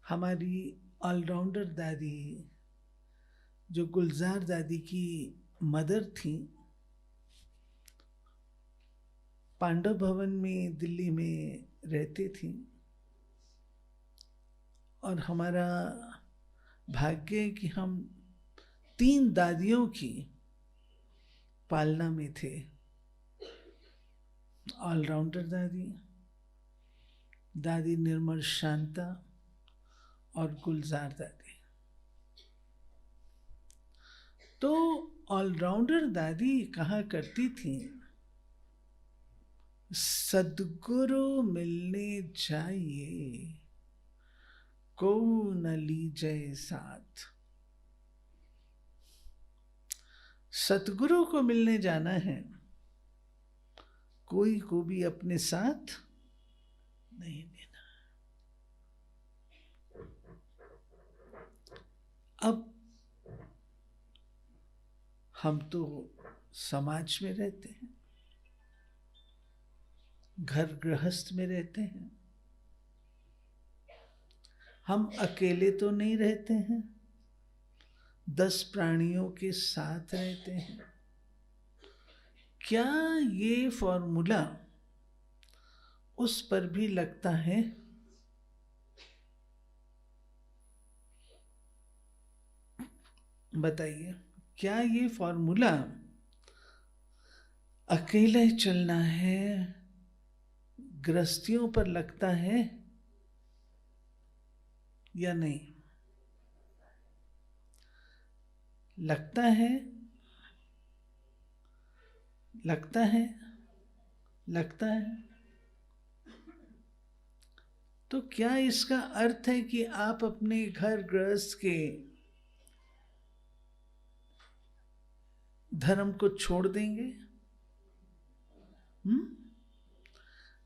हमारी ऑलराउंडर दादी जो गुलजार दादी की मदर थी, पांडव भवन में दिल्ली में रहती थी। और हमारा भाग्य है कि हम 3 दादियों की पालना में थे। ऑलराउंडर दादी, दादी निर्मल शांता और गुलजार दादी। तो ऑलराउंडर दादी कहा करती थी, सद्गुरु मिलने जाइए को न लीजिए साथ। सतगुरु को मिलने जाना है, कोई को भी अपने साथ नहीं लेना। अब हम तो समाज में रहते हैं, घर गृहस्थ में रहते हैं, हम अकेले तो नहीं रहते हैं, 10 प्राणियों के साथ रहते हैं। क्या ये फॉर्मूला उस पर भी लगता है? बताइए, क्या ये फॉर्मूला अकेले चलना है, गृहस्थियों पर लगता है या नहीं? लगता है, लगता है, लगता है। तो क्या इसका अर्थ है कि आप अपने घर गृहस्थ के धर्म को छोड़ देंगे?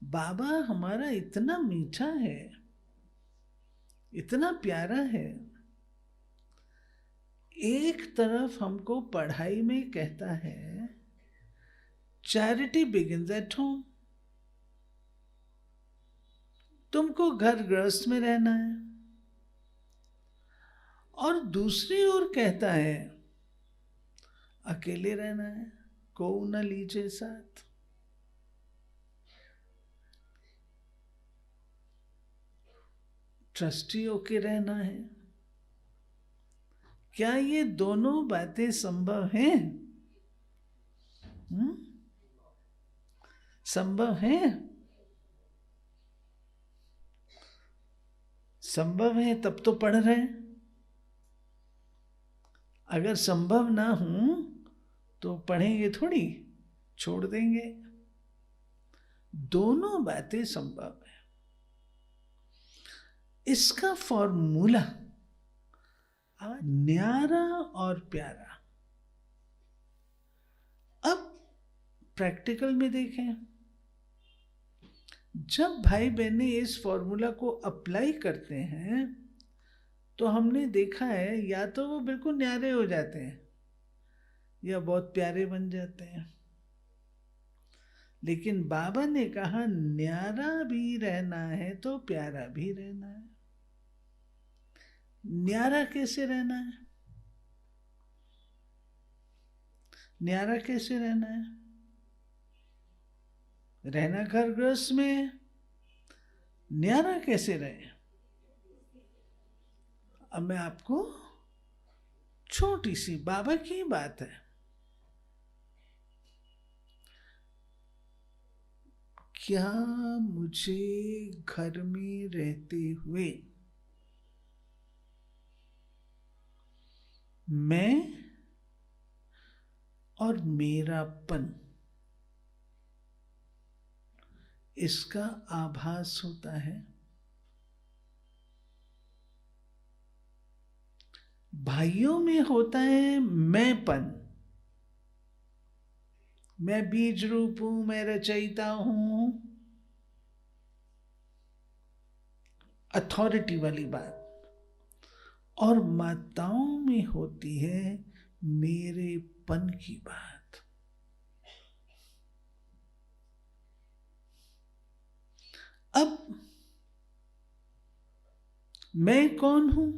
बाबा हमारा इतना मीठा है, इतना प्यारा है। एक तरफ हमको पढ़ाई में कहता है चैरिटी बिगिंस एट होम, तुमको घर गृहस्थ में रहना है, और दूसरी ओर कहता है अकेले रहना है, को न लीजिए साथ। ट्रस्टी होके रहना है। क्या ये दोनों बातें संभव हैं? संभव है? संभव है तब तो पढ़ रहे हैं। अगर संभव ना हो तो पढ़ेंगे थोड़ी, छोड़ देंगे। दोनों बातें संभव है। इसका फॉर्मूला न्यारा और प्यारा। अब प्रैक्टिकल में देखें, जब भाई बहनें इस फॉर्मूला को अप्लाई करते हैं तो हमने देखा है या तो वो बिल्कुल न्यारे हो जाते हैं या बहुत प्यारे बन जाते हैं। लेकिन बाबा ने कहा न्यारा भी रहना है तो प्यारा भी रहना है। न्यारा कैसे रहना है? न्यारा कैसे रहना है? रहना घर गृहस्थ में, न्यारा कैसे रहे? अब मैं आपको छोटी सी बाबा की बात है। क्या मुझे घर में रहते हुए मैं और मेरापन इसका आभास होता है? भाइयों में होता है मैंपन, मैं बीज रूप हूं, मैं रचयिता हूं, अथॉरिटी वाली बात। और माताओं में होती है मेरेपन की बात। अब मैं कौन हूं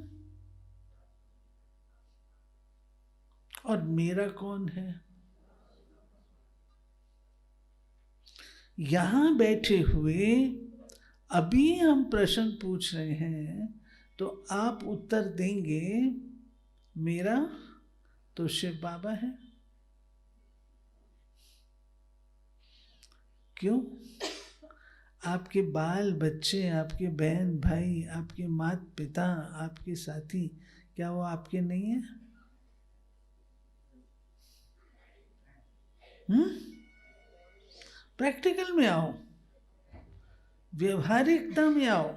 और मेरा कौन है। यहां बैठे हुए अभी हम प्रश्न पूछ रहे हैं तो आप उत्तर देंगे मेरा तो शिव बाबा है। क्यों? आपके बाल बच्चे, आपके बहन भाई, आपके माता पिता, आपके साथी, क्या वो आपके नहीं है? प्रैक्टिकल में आओ, व्यवहारिकता में आओ,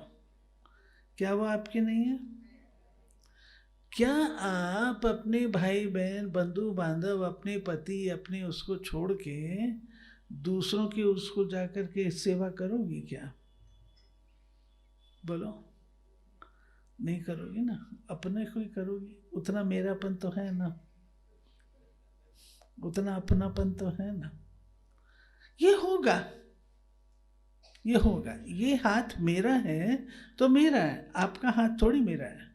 क्या वो आपके नहीं है? क्या आप अपने भाई बहन, बंधु बांधव, अपने पति, अपने उसको छोड़ के दूसरों की उसको जाकर के सेवा करोगी क्या? बोलो, नहीं करोगी ना। अपने को ही करोगी। उतना मेरापन तो है ना, उतना अपनापन तो है ना। ये होगा, ये होगा। ये हाथ मेरा है तो मेरा है, आपका हाथ थोड़ी मेरा है,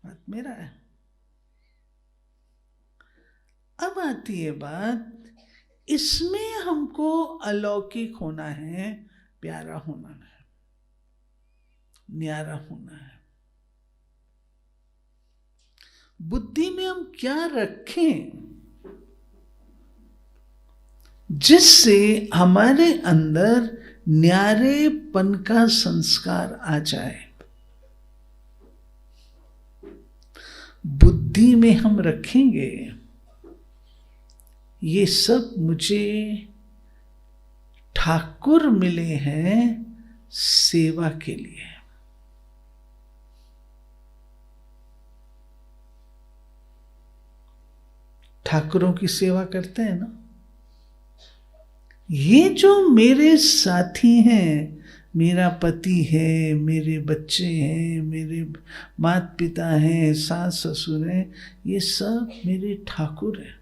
हाथ मेरा है। अब आती है बात, इसमें हमको अलौकिक होना है, प्यारा होना है, न्यारा होना है। बुद्धि में हम क्या रखें जिससे हमारे अंदर न्यारेपन का संस्कार आ जाए। बुद्धि में हम रखेंगे ये सब मुझे ठाकुर मिले हैं सेवा के लिए। ठाकुरों की सेवा करते हैं ना। ये जो मेरे साथी हैं, मेरा पति है, मेरे बच्चे हैं, मेरे माता पिता हैं, सास ससुर हैं, ये सब मेरे ठाकुर हैं।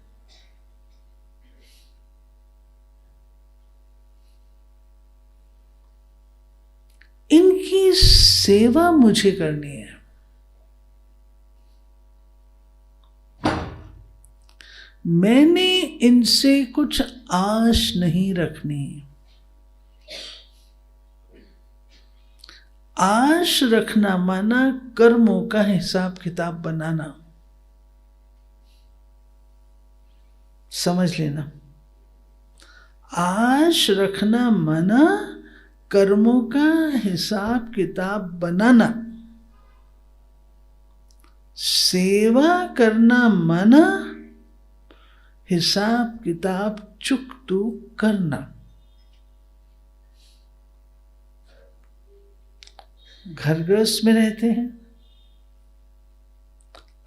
इनकी सेवा मुझे करनी है। मैंने इनसे कुछ आश नहीं रखनी। आश रखना माना कर्मों का हिसाब किताब बनाना। समझ लेना, आश रखना माना कर्मों का हिसाब किताब बनाना। सेवा करना माना हिसाब किताब चुकतू करना। घर गृहस्थ में रहते हैं,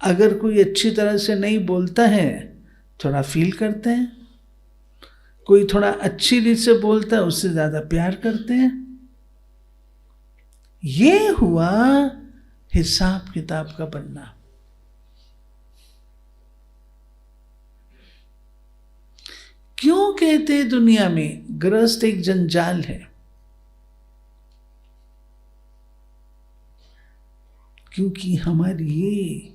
अगर कोई अच्छी तरह से नहीं बोलता है थोड़ा फील करते हैं, कोई थोड़ा अच्छी रीत से बोलता है उससे ज्यादा प्यार करते हैं। ये हुआ हिसाब किताब का बनना। क्यों कहते हैं दुनिया में गृहस्थ एक जंजाल है? क्योंकि हमारी ये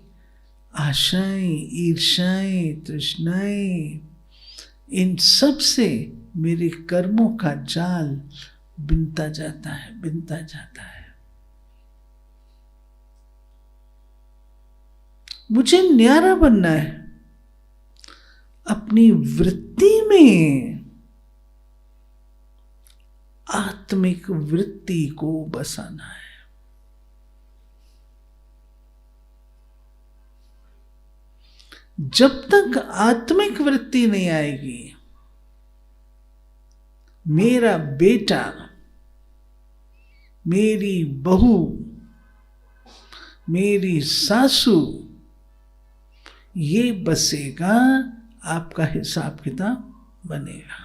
आशाएं, ईर्ष्याएं, तृष्णाएं, इन सब से मेरे कर्मों का जाल बिनता जाता है, बिनता जाता है। मुझे न्यारा बनना है। अपनी वृत्ति में आत्मिक वृत्ति को बसाना है। जब तक आत्मिक वृत्ति नहीं आएगी, मेरा बेटा, मेरी बहू, मेरी सासू, ये बसेगा, आपका हिसाब किताब बनेगा।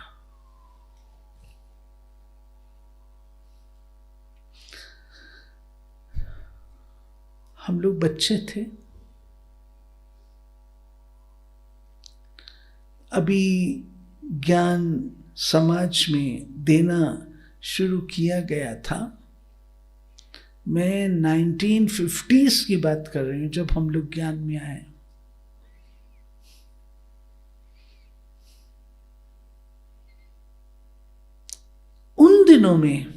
हम लोग बच्चे थे, अभी ज्ञान समाज में देना शुरू किया गया था। मैं 1950s की बात कर रही हूँ, जब हम लोग ज्ञान में आए। उन दिनों में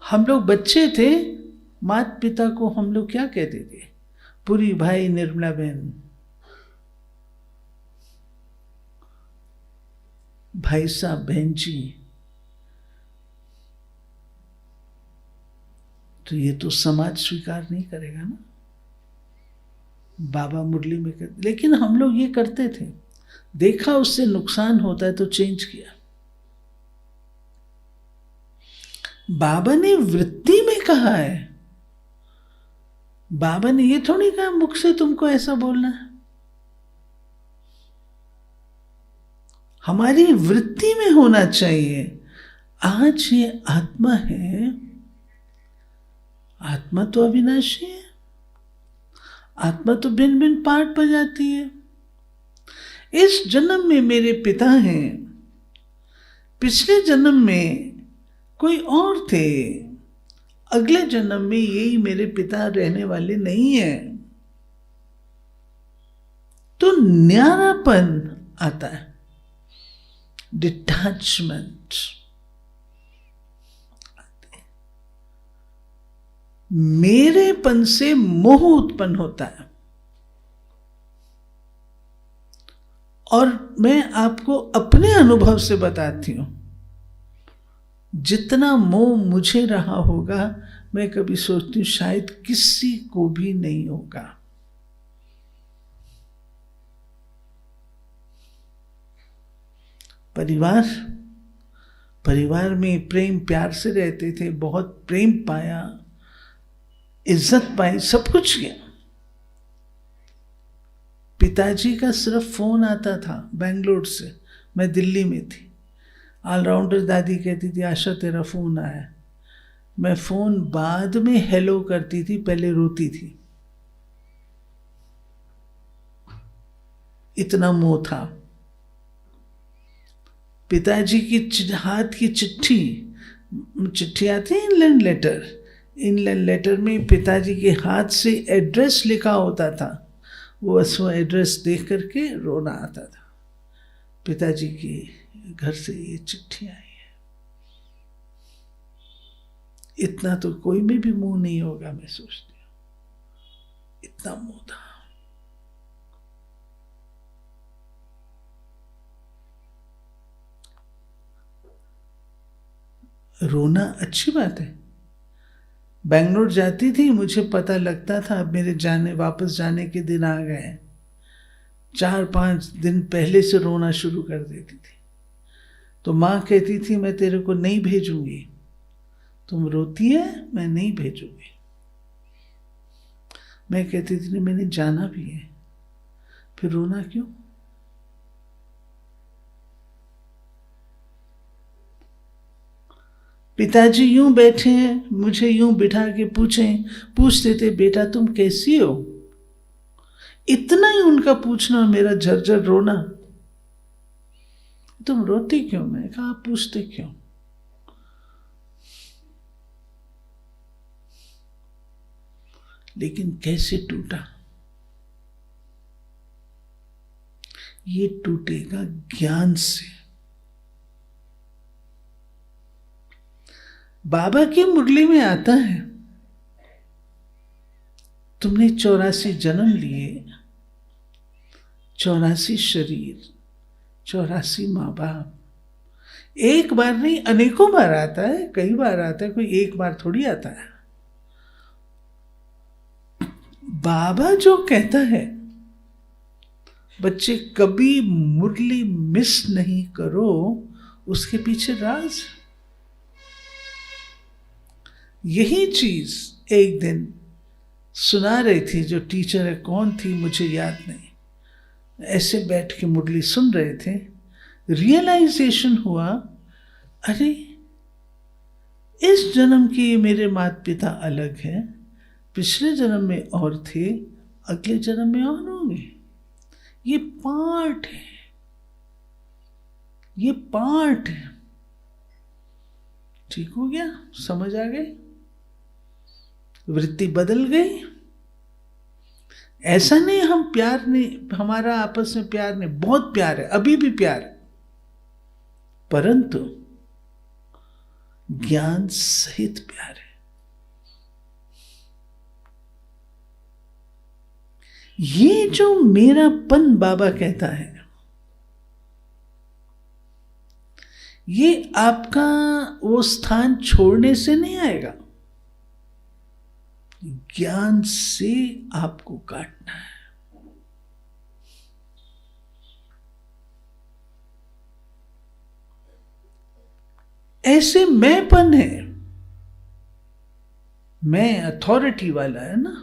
हम लोग बच्चे थे, माता पिता को हम लोग क्या कहते थे? पुरी भाई, निर्मला बहन, भाई साहब, बहन जी। तो ये तो समाज स्वीकार नहीं करेगा ना। बाबा मुरली में करते, लेकिन हम लोग ये करते थे, देखा उससे नुकसान होता है तो चेंज किया। बाबा ने वृत्ति में कहा है, बाबा ने ये थोड़ी कहा मुख से तुमको ऐसा बोलना है। हमारी वृत्ति में होना चाहिए। आज ये आत्मा है, आत्मा तो अविनाशी है, आत्मा तो भिन्न भिन्न पार्ट बजाती है। इस जन्म में मेरे पिता हैं, पिछले जन्म में कोई और थे, अगले जन्म में यही मेरे पिता रहने वाले नहीं है। तो न्यारापन आता है, डिटैचमेंट, मेरेपन से मोह उत्पन्न होता है। और मैं आपको अपने अनुभव से बताती हूं, जितना मोह मुझे रहा होगा, मैं कभी सोचती हूं शायद किसी को भी नहीं होगा। परिवार में प्रेम प्यार से रहते थे, बहुत प्रेम पाया, इज्जत पाई, सब कुछ किया। पिताजी का सिर्फ फोन आता था बेंगलोर से, मैं दिल्ली में थी। ऑलराउंडर दादी कहती थी आशा तेरा फोन आया। मैं फोन बाद में हेलो करती थी, पहले रोती थी, इतना मोह था। पिताजी की हाथ की चिट्ठी आती है, इंग्लैंड लेटर में पिताजी के हाथ से एड्रेस लिखा होता था। वो एड्रेस देख करके रोना आता था, पिताजी के घर से ये चिट्ठी आई है। इतना तो कोई में भी मुंह नहीं होगा, मैं सोचती हूँ, इतना मुंह था। रोना अच्छी बात है। बेंगलोर जाती थी, मुझे पता लगता था अब मेरे वापस जाने के दिन आ गए। 4-5 दिन पहले से रोना शुरू कर देती थी। तो माँ कहती थी मैं तेरे को नहीं भेजूंगी, तुम रोती है, मैं नहीं भेजूंगी। मैं कहती थी नहीं, मैंने जाना भी है, फिर रोना क्यों? पिताजी यूं बैठे हैं, मुझे यूं बिठा के पूछते थे बेटा तुम कैसी हो? इतना ही उनका पूछना, मेरा झरझर रोना, तुम रोती क्यों? मैं कहा आप पूछते क्यों? लेकिन कैसे टूटा? ये टूटेगा ज्ञान से। बाबा की मुरली में आता है तुमने 84 जन्म लिए, 84 शरीर, 84 माँ बाप। एक बार नहीं, अनेकों बार आता है, कई बार आता है, कोई एक बार थोड़ी आता है। बाबा जो कहता है बच्चे कभी मुरली मिस नहीं करो, उसके पीछे राज। यही चीज एक दिन सुना रही थी, जो टीचर है, कौन थी मुझे याद नहीं, ऐसे बैठ के मुरली सुन रहे थे। रियलाइजेशन हुआ, अरे इस जन्म के मेरे माता पिता अलग हैं, पिछले जन्म में और थे, अगले जन्म में और होंगे। ये पार्ट है, ये पार्ट है। ठीक हो गया? समझ आ गई? वृत्ति बदल गई। ऐसा नहीं हम प्यार नहीं, हमारा आपस में प्यार नहीं, बहुत प्यार है, अभी भी प्यार है, परंतु ज्ञान सहित प्यार है। ये जो मेरापन बाबा कहता है, ये आपका वो स्थान छोड़ने से नहीं आएगा, ज्ञान से आपको काटना है। ऐसे मैंपन है, मैं अथॉरिटी वाला है ना।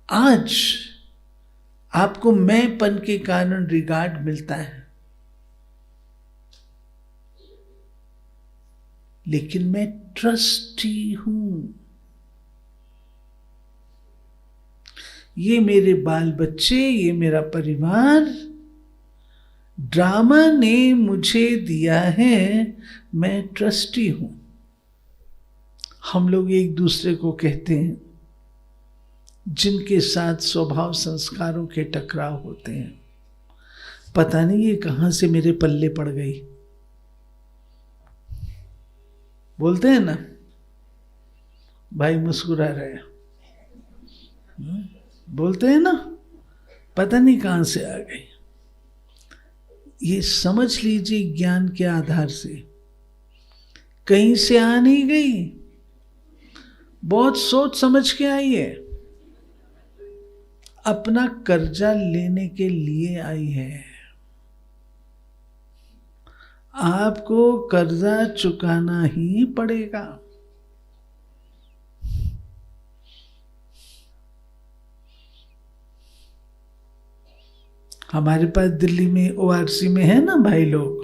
आज आपको मैंपन के कारण रिगार्ड मिलता है, लेकिन मैं ट्रस्टी हूं। ये मेरे बाल बच्चे, ये मेरा परिवार ड्रामा ने मुझे दिया है, मैं ट्रस्टी हूं। हम लोग एक दूसरे को कहते हैं जिनके साथ स्वभाव संस्कारों के टकराव होते हैं, पता नहीं ये कहां से मेरे पल्ले पड़ गई। बोलते हैं ना, भाई मुस्कुरा रहे, बोलते हैं ना, पता नहीं कहां से आ गई। ये समझ लीजिए ज्ञान के आधार से कहीं से आ नहीं गई, बहुत सोच समझ के आई है, अपना कर्जा लेने के लिए आई है। आपको कर्जा चुकाना ही पड़ेगा। हमारे पास दिल्ली में ओआरसी में है ना भाई लोग,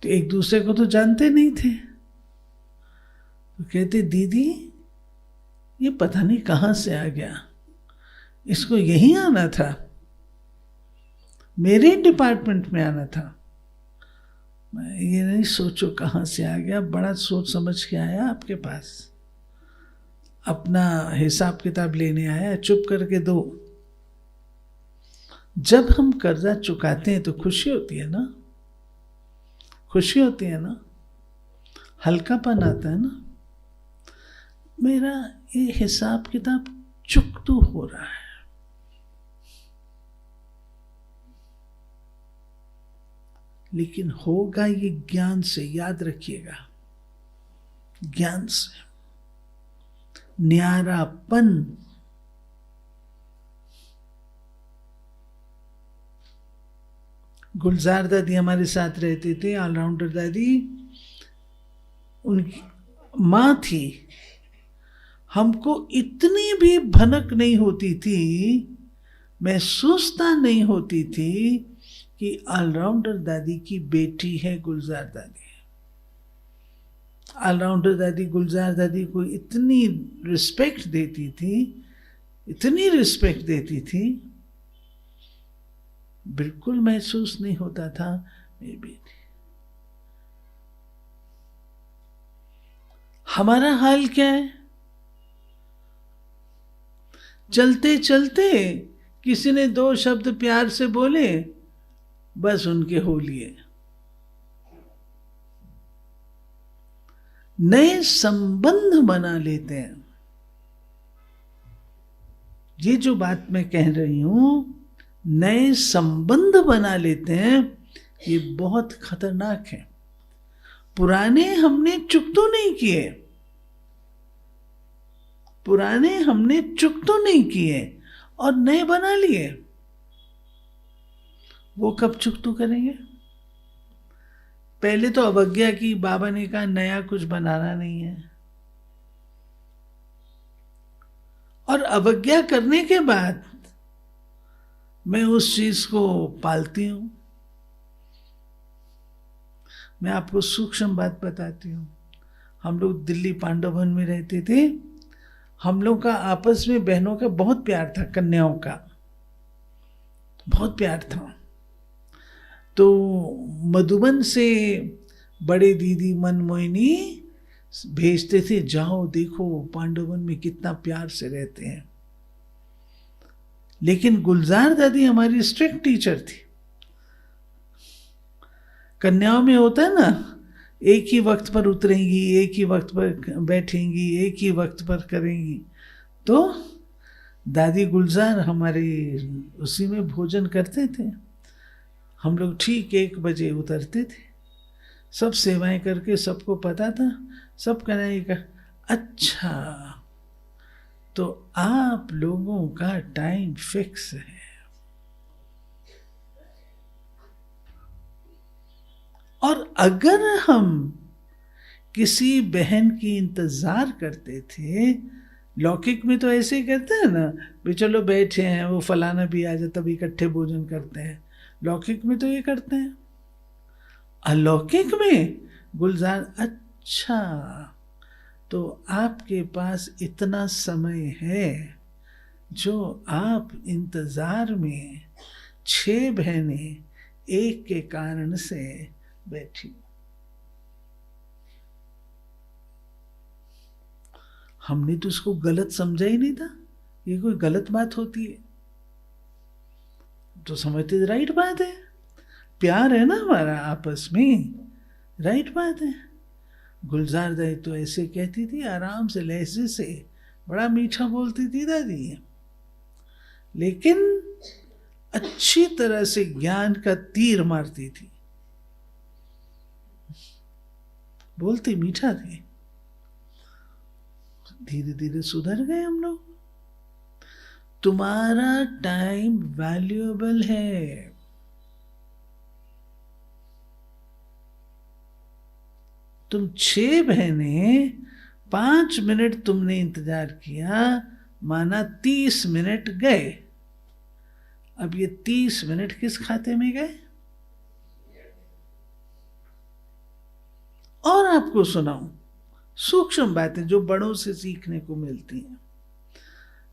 तो एक दूसरे को तो जानते नहीं थे, तो कहते दीदी ये पता नहीं कहां से आ गया, इसको यहीं आना था, मेरे डिपार्टमेंट में आना था। ये नहीं सोचो कहां से आ गया, बड़ा सोच समझ के आया आपके पास, अपना हिसाब किताब लेने आया, चुप करके दो। जब हम कर्जा चुकाते हैं तो खुशी होती है ना, खुशी होती है ना, हल्कापन आता है ना। मेरा ये हिसाब किताब चुकता हो रहा है, लेकिन होगा ये ज्ञान से, याद रखिएगा, ज्ञान से। न्यारापन, गुलजार दादी हमारे साथ रहते थे, ऑलराउंडर दादी, उनकी माँ थी। हमको इतनी भी भनक नहीं होती थी, महसूसता नहीं होती थी कि ऑलराउंडर दादी की बेटी है गुलजार दादी। ऑलराउंडर दादी गुलजार दादी को इतनी रिस्पेक्ट देती थी, इतनी रिस्पेक्ट देती थी, बिल्कुल महसूस नहीं होता था मेरी बेटी। हमारा हाल क्या है? चलते चलते किसी ने दो शब्द प्यार से बोले, बस उनके हो लिए। नए संबंध बना लेते हैं। ये जो बात मैं कह रही हूं, नए संबंध बना लेते हैं, ये बहुत खतरनाक है। पुराने हमने चुक तो नहीं किए, पुराने हमने चुक तो नहीं किए और नए बना लिए। वो कब चुक तो करेंगे? पहले तो अवज्ञा की, बाबा ने कहा नया कुछ बनाना नहीं है, और अवज्ञा करने के बाद मैं उस चीज को पालती हूं। मैं आपको सूक्ष्म बात बताती हूं। हम लोग दिल्ली पांडवन में रहते थे, हम लोग का आपस में बहनों का बहुत प्यार था, कन्याओं का बहुत प्यार था। तो मधुबन से बड़े दीदी मनमोहिनी भेजते थे, जाओ देखो पांडवन में कितना प्यार से रहते हैं। लेकिन गुलजार दादी हमारी स्ट्रिक्ट टीचर थी। कन्याओं में होता है ना, एक ही वक्त पर उतरेंगी, एक ही वक्त पर बैठेंगी, एक ही वक्त पर करेंगी। तो दादी गुलजार हमारे उसी में भोजन करते थे। हम लोग ठीक 1 बजे उतरते थे, सब सेवाएं करके, सबको पता था, सब कन्हैया का अच्छा तो आप लोगों का टाइम फिक्स है। और अगर हम किसी बहन की इंतजार करते थे, लौकिक में तो ऐसे ही करते हैं ना, भी चलो बैठे हैं, वो फलाना भी आ जाए तब इकट्ठे भोजन करते हैं। लौकिक में तो ये करते हैं। अलौकिक में गुलजार, अच्छा तो आपके पास इतना समय है जो आप इंतजार में 6 बहनें एक के कारण से बैठी। हमने तो इसको गलत समझा ही नहीं था, ये कोई गलत बात होती है तो समझते राइट बात है, प्यार है ना हमारा आपस में, राइट बात है। गुलजार दादी तो ऐसे कहती थी, आराम से लहजे से, बड़ा मीठा बोलती थी दादी, लेकिन अच्छी तरह से ज्ञान का तीर मारती थी, बोलती मीठा थी। धीरे धीरे सुधर गए हम लोग। तुम्हारा टाइम वैल्यूएबल है। तुम 6 बहनें 5 मिनट तुमने इंतजार किया, माना 30 मिनट गए। अब ये 30 मिनट किस खाते में गए? और आपको सुनाऊं सूक्ष्म बातें जो बड़ों से सीखने को मिलती हैं।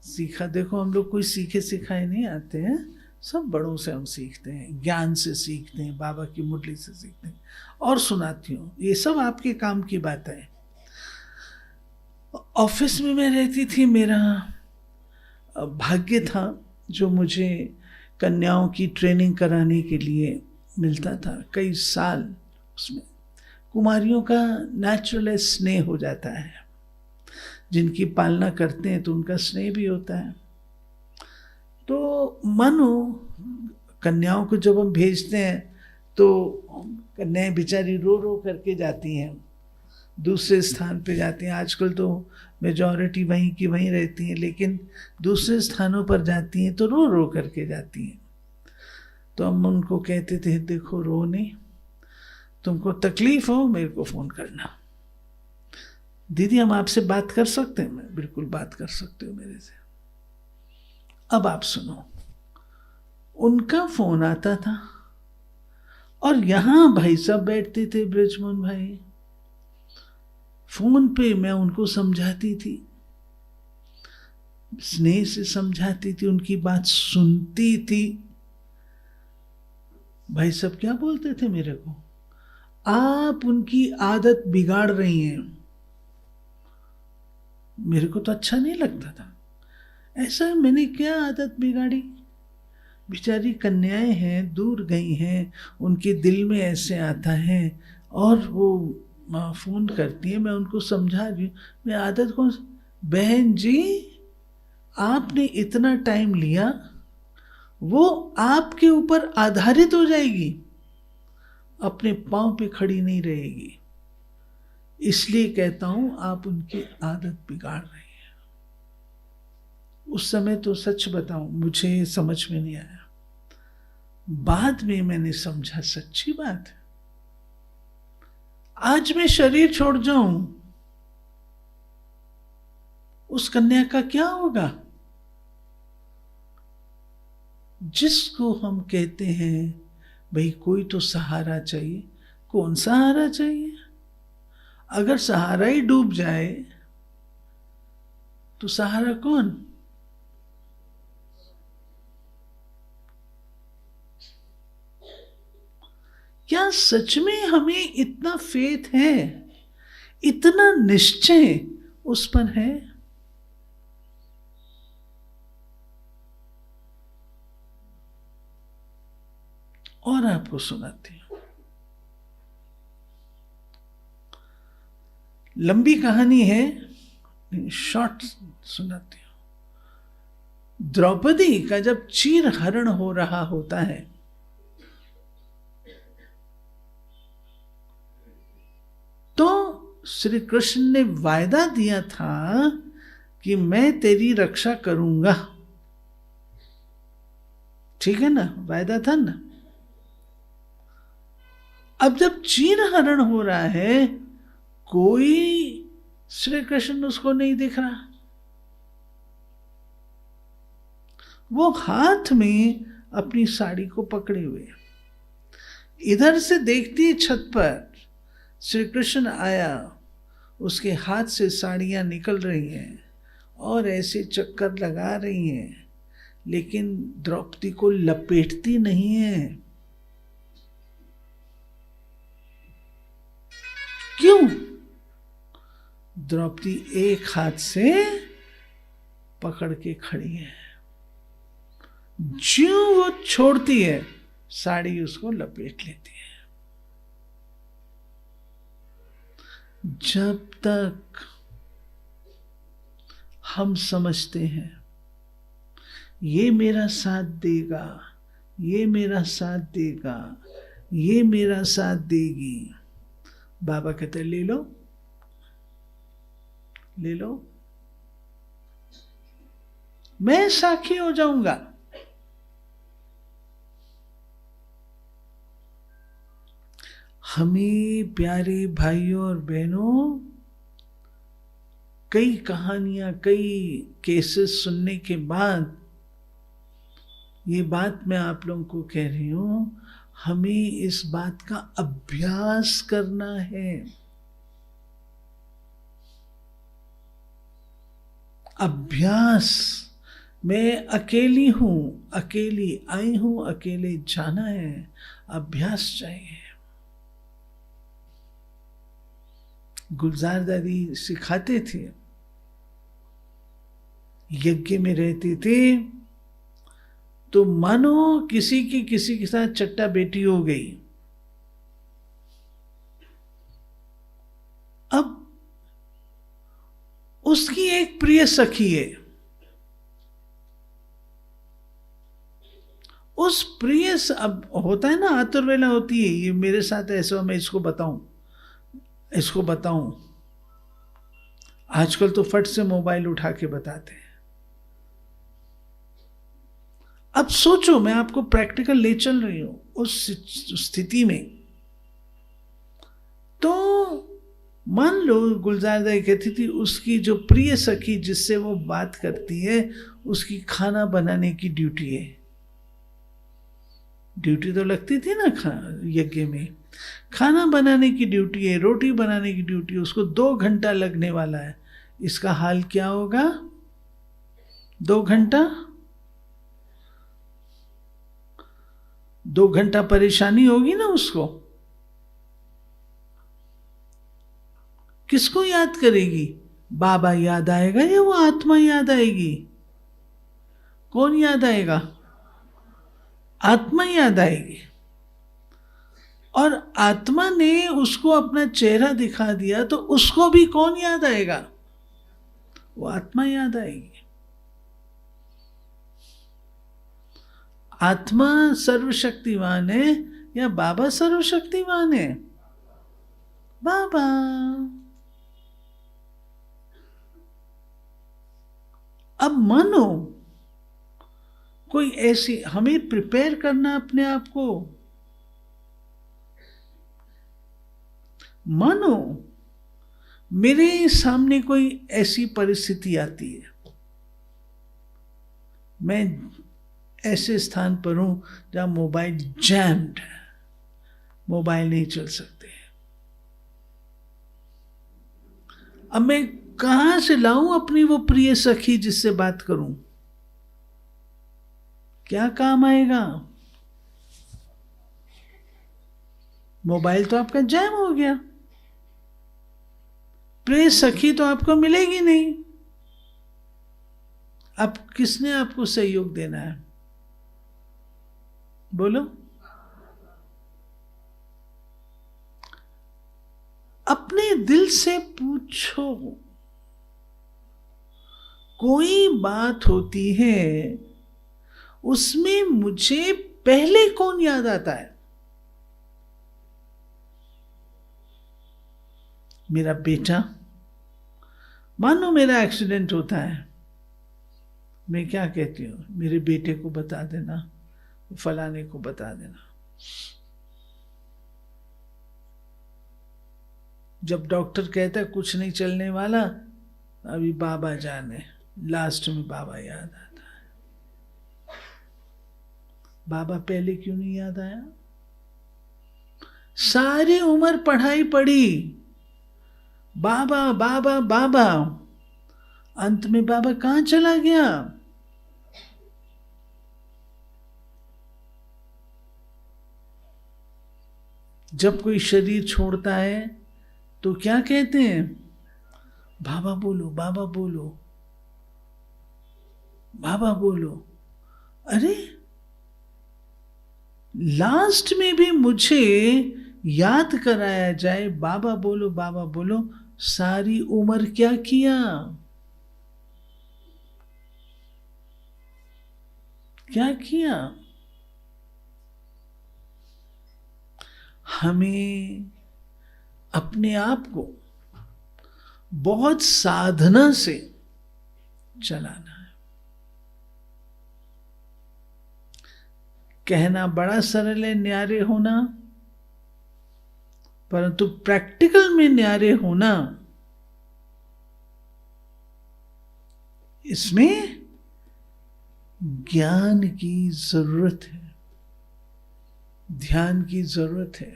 सीखा, देखो हम लोग कोई सीखे सिखाए नहीं आते हैं, सब बड़ों से हम सीखते हैं, ज्ञान से सीखते हैं, बाबा की मुरली से सीखते हैं। और सुनाती हूँ, ये सब आपके काम की बात है। ऑफिस में मैं रहती थी, मेरा भाग्य था जो मुझे कन्याओं की ट्रेनिंग कराने के लिए मिलता था। कई साल उसमें कुमारियों का नेचुरल स्नेह हो जाता है, जिनकी पालना करते हैं तो उनका स्नेह भी होता है। तो मानो कन्याओं को जब हम भेजते हैं तो कन्याएं बेचारी रो रो करके जाती हैं, दूसरे स्थान पे जाती हैं। आजकल तो मेजॉरिटी वहीं की वहीं रहती हैं, लेकिन दूसरे स्थानों पर जाती हैं तो रो रो करके जाती हैं। तो हम उनको कहते थे, देखो रो नहीं, तुमको तकलीफ हो मेरे को फ़ोन करना, दीदी हम आपसे बात कर सकते हैं? मैं बिल्कुल बात कर सकते हो मेरे से। अब आप सुनो, उनका फ़ोन आता था और यहाँ भाई साहब बैठते थे, ब्रजमोहन भाई, फ़ोन पे मैं उनको समझाती थी, स्नेह से समझाती थी, उनकी बात सुनती थी। भाई साहब क्या बोलते थे मेरे को, आप उनकी आदत बिगाड़ रही हैं। मेरे को तो अच्छा नहीं लगता था। ऐसा मैंने क्या आदत बिगाड़ी? बेचारी कन्याएं हैं, दूर गई हैं, उनके दिल में ऐसे आता है और वो फ़ोन करती है, मैं उनको समझा रही हूँ। मैं आदत कौन? बहन जी आपने इतना टाइम लिया, वो आपके ऊपर आधारित हो जाएगी, अपने पांव पे खड़ी नहीं रहेगी। इसलिए कहता हूं आप उनकी आदत बिगाड़ रही हैं। उस समय तो सच बताऊं मुझे समझ में नहीं आया, बाद में मैंने समझा सच्ची बात है। आज मैं शरीर छोड़ जाऊं, उस कन्या का क्या होगा? जिसको हम कहते हैं भाई कोई तो सहारा चाहिए, कौन सहारा चाहिए? अगर सहारा ही डूब जाए तो सहारा कौन? क्या सच में हमें इतना फेथ है, इतना निश्चय उस पर है? और आपको सुनाती हूं, लंबी कहानी है, शॉर्ट सुनाती हूं। द्रौपदी का जब चीर हरण हो रहा होता है तो श्री कृष्ण ने वायदा दिया था कि मैं तेरी रक्षा करूंगा। ठीक है ना, वायदा था ना। अब जब चीर हरण हो रहा है, कोई श्री कृष्ण उसको नहीं दिख रहा। वो हाथ में अपनी साड़ी को पकड़े हुए, इधर से देखती है छत पर श्री कृष्ण आया, उसके हाथ से साड़ियां निकल रही हैं और ऐसे चक्कर लगा रही हैं, लेकिन द्रौपदी को लपेटती नहीं है। क्यों? द्रौपदी एक हाथ से पकड़ के खड़ी है, ज्यों वो छोड़ती है साड़ी उसको लपेट लेती है। जब तक हम समझते हैं ये मेरा साथ देगा, ये मेरा साथ देगा, ये मेरा साथ देगी, बाबा कहते ले लो, ले लो, मैं साखी हो जाऊंगा। हमें प्यारे भाइयों और बहनों, कई कहानियां, कई केसेस सुनने के बाद ये बात मैं आप लोगों को कह रही हूं, हमें इस बात का अभ्यास करना है। अभ्यास। मैं अकेली हूं, अकेली आई हूं, अकेले जाना है, अभ्यास चाहिए। गुलजार दादी सिखाते थे, यज्ञ में रहते थे तो मानो किसी के साथ चट्टा बेटी हो गई। अब उसकी एक प्रिय सखी है, उस प्रिय अब होता है ना, आतुरवेला होती है, ये मेरे साथ ऐसा, मैं इसको बताऊं, इसको बताऊं। आजकल तो फट से मोबाइल उठा के बताते हैं। अब सोचो, मैं आपको प्रैक्टिकल ले चल रही हूं उस स्थिति में। तो मान लो गुलजार दाई कहती थी उसकी जो प्रिय सखी जिससे वो बात करती है, उसकी खाना बनाने की ड्यूटी है। ड्यूटी तो लगती थी ना यज्ञ में, खाना बनाने की ड्यूटी है, रोटी बनाने की ड्यूटी है, उसको 2 घंटा लगने वाला है। इसका हाल क्या होगा? 2 घंटा, 2 घंटा परेशानी होगी ना उसको। किसको याद करेगी? बाबा याद आएगा या वो आत्मा याद आएगी? कौन याद आएगा? आत्मा याद आएगी। और आत्मा ने उसको अपना चेहरा दिखा दिया तो उसको भी कौन याद आएगा? वो आत्मा याद आएगी। आत्मा सर्वशक्तिवान है या बाबा सर्वशक्तिवान है? बाबा। अब मानो कोई ऐसी, हमें प्रिपेयर करना अपने आप को। मानो मेरे सामने कोई ऐसी परिस्थिति आती है, मैं ऐसे स्थान पर हूं जहां मोबाइल जैम्ड है, मोबाइल नहीं चल सकते। अब मैं कहां से लाऊं अपनी वो प्रिय सखी जिससे बात करूं? क्या काम आएगा? मोबाइल तो आपका जैम हो गया, प्रिय सखी तो आपको मिलेगी नहीं। अब किसने आपको सहयोग देना है, बोलो? अपने दिल से पूछो, कोई बात होती है उसमें मुझे पहले कौन याद आता है? मेरा बेटा। मानो मेरा एक्सीडेंट होता है, मैं क्या कहती हूँ, मेरे बेटे को बता देना, फलाने को बता देना। जब डॉक्टर कहता है कुछ नहीं चलने वाला, अभी बाबा जाने, लास्ट में बाबा याद आता है। बाबा पहले क्यों नहीं याद आया? सारी उम्र पढ़ाई पढ़ी, बाबा बाबा बाबा, अंत में बाबा कहां चला गया? जब कोई शरीर छोड़ता है तो क्या कहते हैं? बाबा बोलो, बाबा बोलो, बाबा बोलो। अरे लास्ट में भी मुझे याद कराया जाए, बाबा बोलो, बाबा बोलो। सारी उम्र क्या किया? क्या किया? हमें अपने आप को बहुत साधना से चलाना है। कहना बड़ा सरल है न्यारे होना, परंतु प्रैक्टिकल में न्यारे होना, इसमें ज्ञान की जरूरत है, ध्यान की जरूरत है।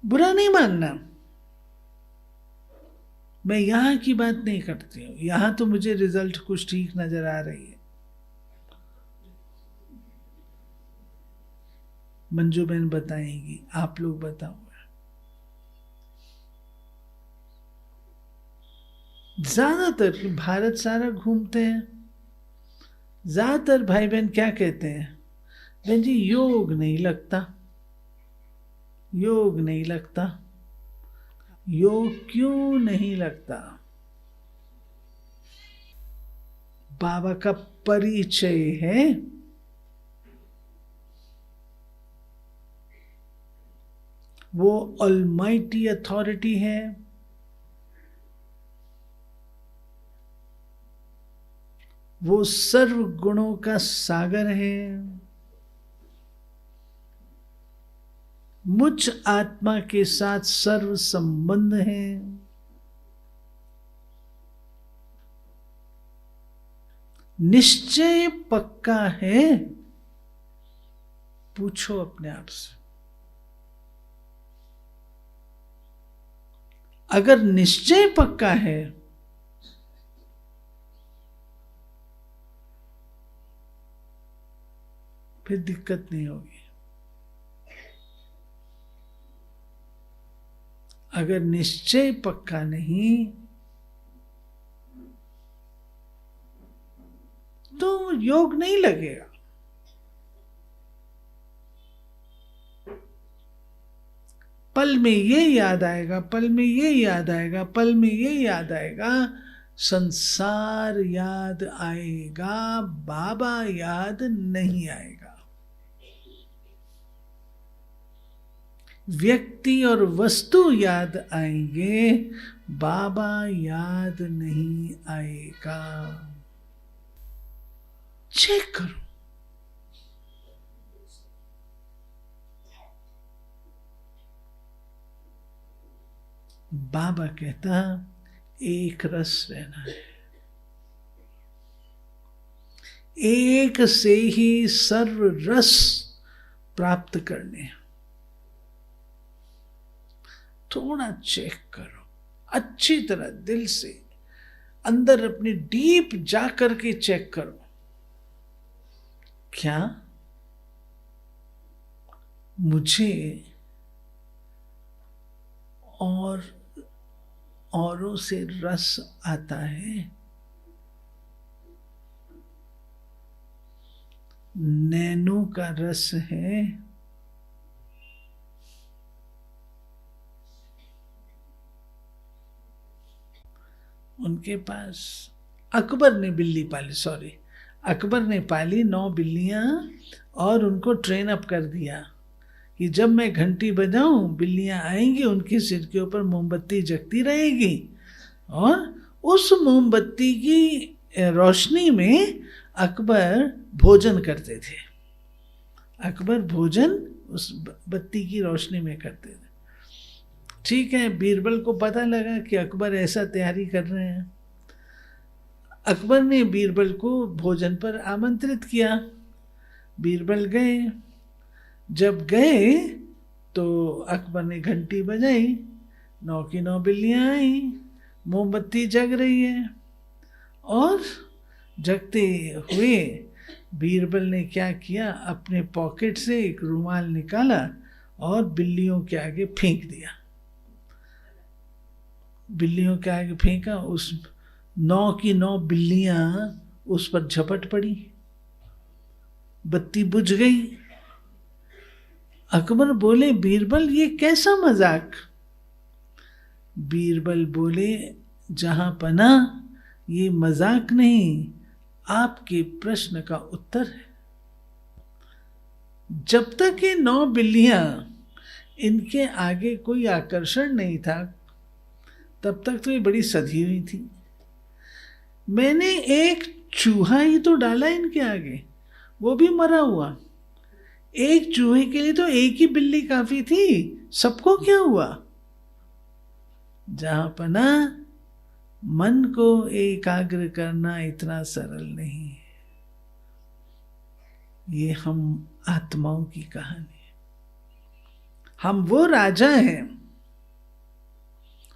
बुरा नहीं मानना, मैं यहां की बात नहीं करती हूं, यहां तो मुझे रिजल्ट कुछ ठीक नजर आ रही है। मंजू बहन बताएंगी, आप लोग बताओ। ज्यादातर भारत सारा घूमते हैं, ज्यादातर भाई बहन क्या कहते हैं? बहन जी योग नहीं लगता, योग नहीं लगता। योग क्यों नहीं लगता? बाबा का परिचय है, वो ऑलमाइटी अथॉरिटी है, वो सर्व गुणों का सागर है, मुझ आत्मा के साथ सर्व संबंध है। निश्चय पक्का है? पूछो अपने आप से। अगर निश्चय पक्का है फिर दिक्कत नहीं होगी। अगर निश्चय पक्का नहीं तो योग नहीं लगेगा। पल में ये याद आएगा, पल में ये याद आएगा, पल में ये याद आएगा, संसार याद आएगा, बाबा याद नहीं आएगा। व्यक्ति और वस्तु याद आएंगे, बाबा याद नहीं आएगा। चेक करो। बाबा कहता एक रस रहना है, एक से ही सर्व रस प्राप्त करने। थोड़ा चेक करो, अच्छी तरह दिल से अंदर अपने डीप जा करके चेक करो। क्या मुझे और औरों से रस आता है, नैनों का रस है, उनके पास अकबर ने बिल्ली पाली, सॉरी अकबर ने पाली 9 बिल्लियां और उनको ट्रेन अप कर दिया कि जब मैं घंटी बजाऊं बिल्लियां आएंगी, उनके सिर के ऊपर मोमबत्ती जगती रहेगी और उस मोमबत्ती की रोशनी में अकबर भोजन करते थे। अकबर भोजन उस बत्ती की रोशनी में करते थे। ठीक है, बीरबल को पता लगा कि अकबर ऐसा तैयारी कर रहे हैं। अकबर ने बीरबल को भोजन पर आमंत्रित किया। बीरबल गए। जब गए तो अकबर ने घंटी बजाई, 9 की 9 बिल्लियां आई, मोमबत्ती जग रही है और जगते हुए बीरबल ने क्या किया, अपने पॉकेट से एक रुमाल निकाला और बिल्लियों के आगे फेंक दिया। बिल्लियों के आगे फेंका, उस 9 की 9 बिल्लियां उस पर झपट पड़ी, बत्ती बुझ गई। अकबर बोले, बीरबल ये कैसा मजाक? बीरबल बोले, जहां पना ये मजाक नहीं, आपके प्रश्न का उत्तर है। जब तक ये 9 बिल्लियां, इनके आगे कोई आकर्षण नहीं था, तब तक तो ये बड़ी सधी हुई थी। मैंने एक चूहा ही तो डाला इनके आगे, वो भी मरा हुआ। एक चूहे के लिए तो एक ही बिल्ली काफी थी, सबको क्या हुआ? जहां पना मन को एकाग्र करना इतना सरल नहीं है। ये हम आत्माओं की कहानी है। हम वो राजा हैं,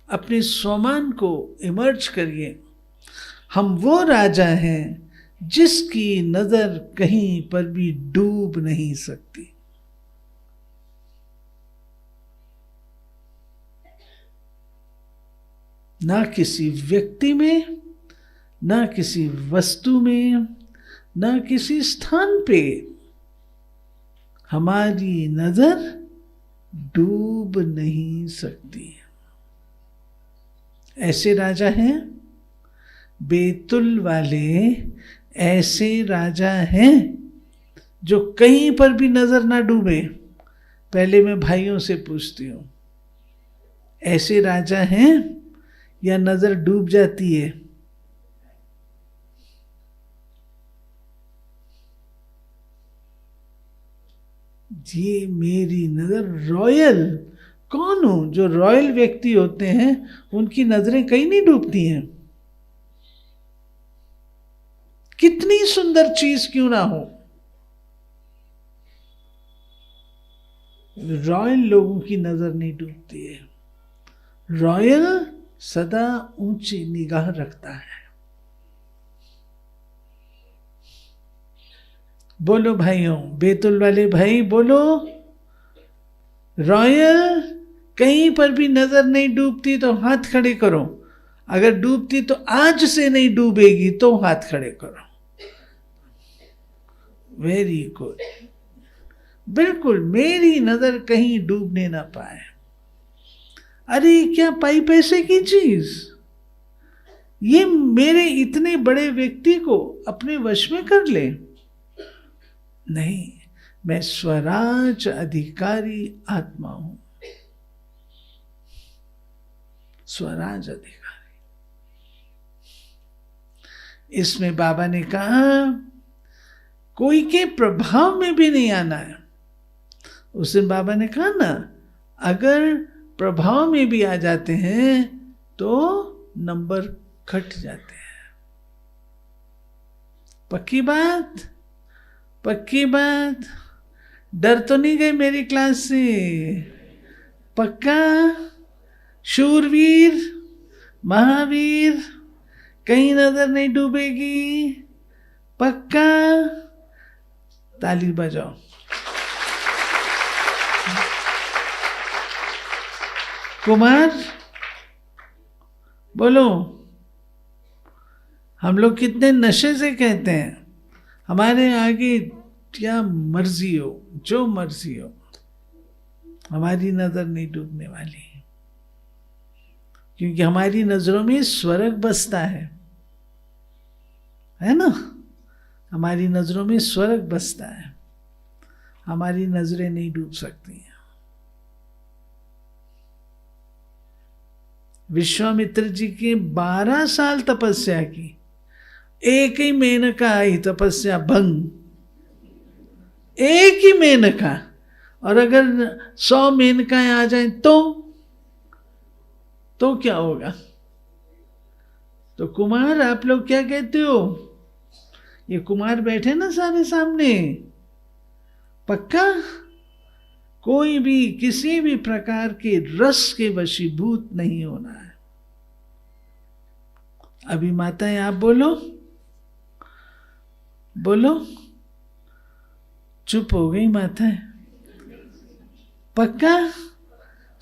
अपने स्वमान को इमर्ज करिए। हम वो राजा हैं जिसकी नजर कहीं पर भी डूब नहीं सकती। ना किसी व्यक्ति में, ना किसी वस्तु में, ना किसी स्थान पे हमारी नजर डूब नहीं सकती। ऐसे राजा हैं बेतुल वाले, ऐसे राजा हैं जो कहीं पर भी नजर ना डूबे। पहले मैं भाइयों से पूछती हूं, ऐसे राजा हैं या नजर डूब जाती है? ये मेरी नजर रॉयल, कौन हूं? जो रॉयल व्यक्ति होते हैं उनकी नजरें कहीं नहीं डूबती हैं, कितनी सुंदर चीज क्यों ना हो। रॉयल लोगों की नजर नहीं डूबती है। रॉयल सदा ऊंची निगाह रखता है। बोलो भाइयों, बेतुल वाले भाई बोलो, रॉयल कहीं पर भी नजर नहीं डूबती तो हाथ खड़े करो। अगर डूबती तो आज से नहीं डूबेगी, तो हाथ खड़े करो। Very good. बिल्कुल, मेरी नजर कहीं डूबने ना पाए। अरे क्या पाई पैसे की चीज, ये मेरे इतने बड़े व्यक्ति को अपने वश में कर ले? नहीं, मैं स्वराज अधिकारी आत्मा हूं, स्वराज अधिकारी। इसमें बाबा ने कहा कोई के प्रभाव में भी नहीं आना है। उस दिन बाबा ने कहा ना, अगर प्रभाव में भी आ जाते हैं तो नंबर घट जाते हैं। पक्की बात? पक्की बात? डर तो नहीं गए मेरी क्लास से? पक्का? शूरवीर, महावीर, कहीं नजर नहीं डूबेगी? पक्का? ताली बजाओ। कुमार बोलो। हम लोग कितने नशे से कहते हैं हमारे आगे क्या मर्जी हो, जो मर्जी हो, हमारी नजर नहीं डूबने वाली, क्योंकि हमारी नजरों में स्वर्ग बसता है ना। हमारी नजरों में स्वर्ग बसता है, हमारी नजरें नहीं डूब सकती हैं। विश्वामित्र जी की 12 साल तपस्या की, एक ही मेनका आई तपस्या भंग, एक ही मेनका। और अगर 100 मेनकाएं आ जाएं तो क्या होगा? तो कुमार आप लोग क्या कहते हो? ये कुमार बैठे ना सारे सामने, पक्का कोई भी किसी भी प्रकार के रस के वशीभूत नहीं होना है। अभी माताएं आप बोलो, बोलो। चुप हो गई माताएं। पक्का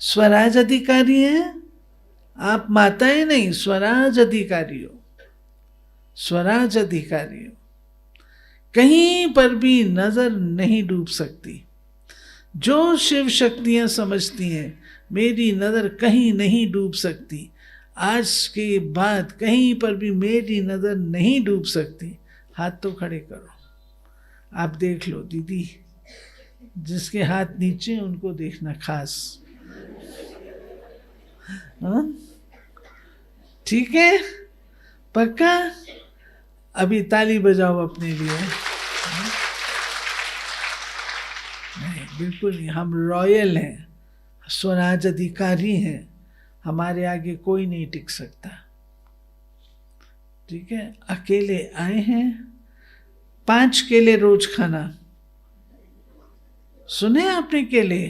स्वराज अधिकारी है आप? माताएं नहीं, स्वराज अधिकारी हो, स्वराज अधिकारी हो। कहीं पर भी नजर नहीं डूब सकती। जो शिव शक्तियां समझती हैं मेरी नजर कहीं नहीं डूब सकती, आज के बाद कहीं पर भी मेरी नजर नहीं डूब सकती, हाथ तो खड़े करो। आप देख लो दीदी, जिसके हाथ नीचे उनको देखना खास, ठीक है? पक्का? अभी ताली बजाओ अपने लिए। नहीं, बिल्कुल नहीं, हम रॉयल हैं, स्वराज अधिकारी हैं, हमारे आगे कोई नहीं टिक सकता। ठीक है? अकेले आए हैं, 5 केले रोज खाना, सुने आपने? केले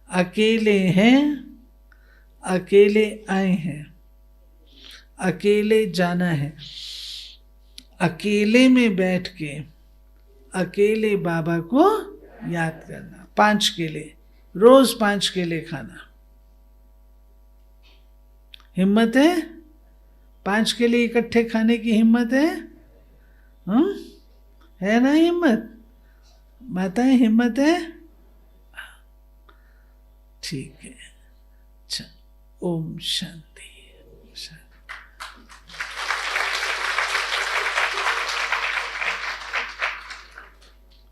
अकेले हैं, अकेले आए हैं, अकेले जाना है, अकेले में बैठ के अकेले बाबा को याद करना। 5 केले रोज, 5 केले खाना। हिम्मत है? 5 केले इकट्ठे खाने की हिम्मत है? है ना हिम्मत? माताएं हिम्मत है? ठीक है। अच्छा, ओम शांति।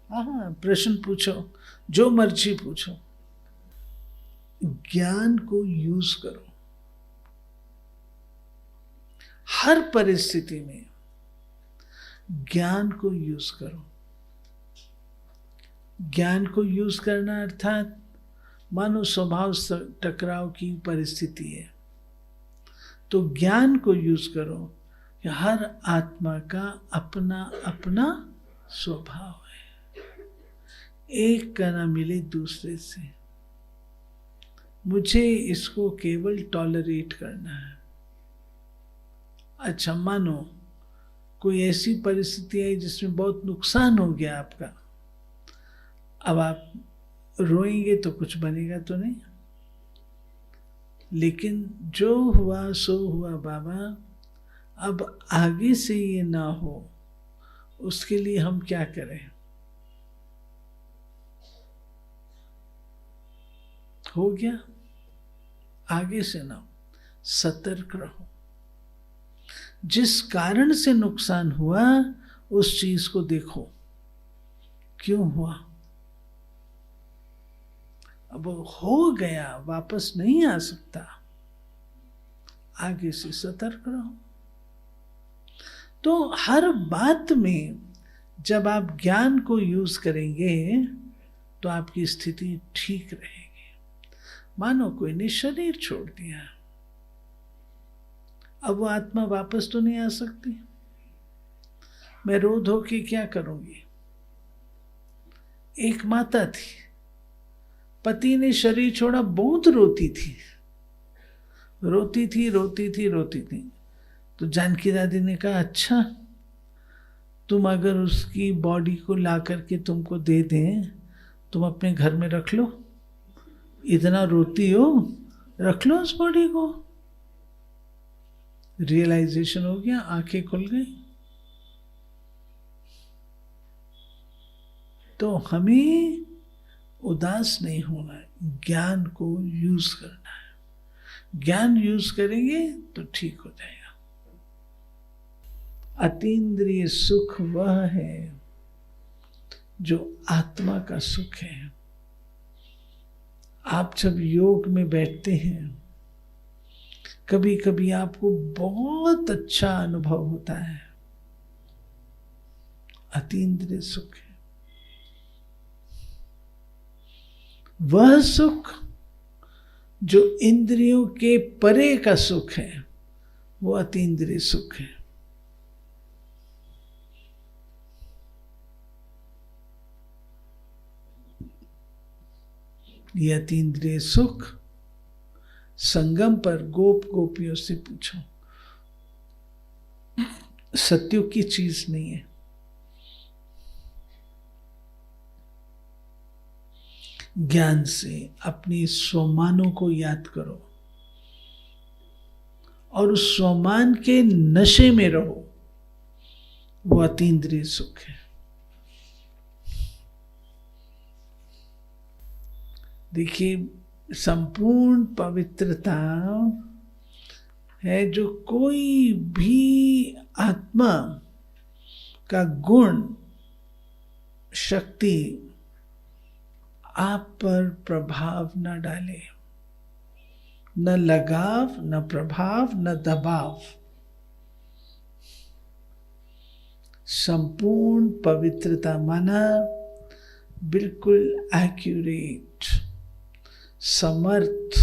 हाँ, प्रश्न पूछो, जो मर्जी पूछो। ज्ञान को यूज करो हर परिस्थिति में, ज्ञान को यूज करो। ज्ञान को यूज करना अर्थात मानो स्वभाव टकराव की परिस्थिति है, तो ज्ञान को यूज करो कि हर आत्मा का अपना अपना स्वभाव है, एक का ना मिले दूसरे से। मुझे इसको केवल टॉलरेट करना है। अच्छा, मानो कोई ऐसी परिस्थिति आई जिसमें बहुत नुकसान हो गया आपका, अब आप रोएंगे तो कुछ बनेगा तो नहीं, लेकिन जो हुआ सो हुआ बाबा, अब आगे से ये ना हो, उसके लिए हम क्या करें? हो गया, आगे से ना हो, सतर्क रहो। जिस कारण से नुकसान हुआ उस चीज को देखो, क्यों हुआ? अब हो गया, वापस नहीं आ सकता, आगे से सतर्क रहो। तो हर बात में जब आप ज्ञान को यूज करेंगे तो आपकी स्थिति ठीक रहेगी। मानो कोई ने शरीर छोड़ दिया, अब वो आत्मा वापस तो नहीं आ सकती, मैं रो धो के क्या करूंगी? एक माता थी, पति ने शरीर छोड़ा, बहुत रोती थी, रोती थी, रोती थी, रोती थी। तो जानकी दादी ने कहा, अच्छा तुम अगर उसकी बॉडी को ला करके तुमको दे दें, तुम अपने घर में रख लो, इतना रोती हो रख लो उस बॉडी को। रियलाइजेशन हो गया, आंखें खुल गई। तो हमें उदास नहीं होना है, ज्ञान को यूज करना है। ज्ञान यूज करेंगे तो ठीक हो जाएगा। अतीन्द्रिय सुख वह है जो आत्मा का सुख है। आप जब योग में बैठते हैं, कभी कभी आपको बहुत अच्छा अनुभव होता है, अतीन्द्रिय सुख है। वह सुख जो इंद्रियों के परे का सुख है, वो अतीन्द्रिय सुख है। ये अतीन्द्रिय सुख संगम पर गोप गोपियों से पूछो, सत्युग की चीज नहीं है। ज्ञान से अपनी स्वमानों को याद करो और उस स्वमान के नशे में रहो, वो अतीन्द्रिय सुख है। देखिए, संपूर्ण पवित्रता है जो कोई भी आत्मा का गुण शक्ति आप पर प्रभाव न डाले, न लगाव, न प्रभाव, न दबाव। संपूर्ण पवित्रता माना बिल्कुल एक्यूरेट, समर्थ,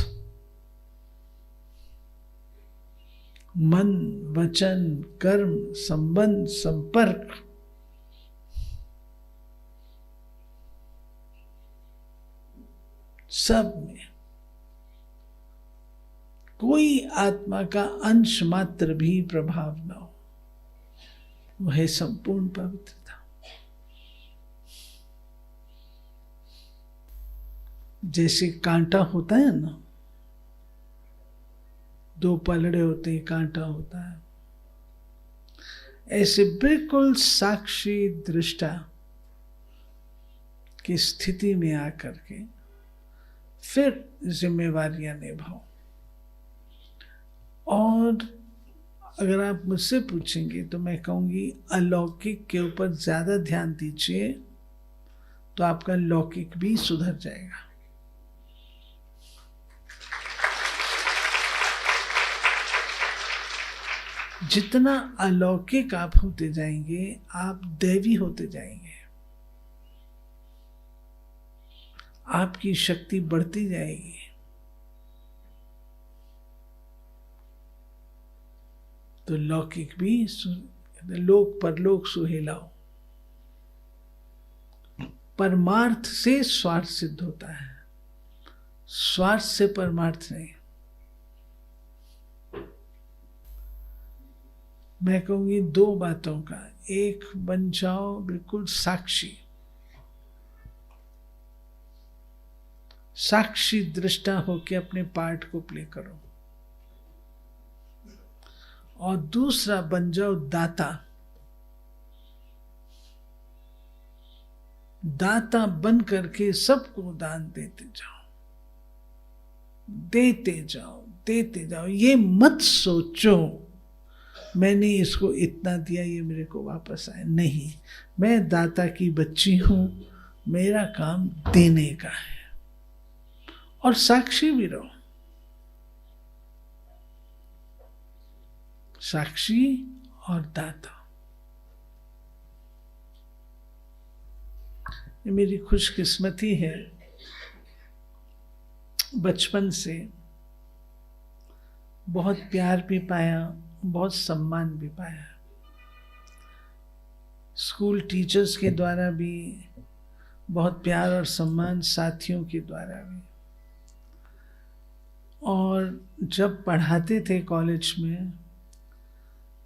मन, वचन, कर्म, संबंध, संपर्क, सब में कोई आत्मा का अंश मात्र भी प्रभाव न हो, वह संपूर्ण पवित्रता। जैसे कांटा होता है ना, दो पलड़े होते हैं, कांटा होता है, ऐसे बिल्कुल साक्षी दृष्टा की स्थिति में आकर के फिर जिम्मेवारियां निभाओ। और अगर आप मुझसे पूछेंगे तो मैं कहूंगी अलौकिक के ऊपर ज्यादा ध्यान दीजिए, तो आपका लौकिक भी सुधर जाएगा। जितना अलौकिक आप होते जाएंगे, आप दैवी होते जाएंगे, आपकी शक्ति बढ़ती जाएगी। तो लौकिक भी लोक परलोक सुहेलाओ। परमार्थ से स्वार्थ सिद्ध होता है, स्वार्थ से परमार्थ नहीं। मैं कहूंगी दो बातों का, एक बन जाओ बिल्कुल साक्षी, साक्षी दृष्टा होके अपने पार्ट को प्ले करो, और दूसरा बन जाओ दाता। दाता बन करके सबको दान देते जाओ, देते जाओ, देते जाओ। ये मत सोचो मैंने इसको इतना दिया, ये मेरे को वापस आए। नहीं, मैं दाता की बच्ची हूं, मेरा काम देने का है। और साक्षी भी रहो, साक्षी और दाता। ये मेरी खुशकिस्मती है, बचपन से बहुत प्यार भी पाया, बहुत सम्मान भी पाया। स्कूल टीचर्स के द्वारा भी बहुत प्यार और सम्मान, साथियों के द्वारा भी। और जब पढ़ाते थे कॉलेज में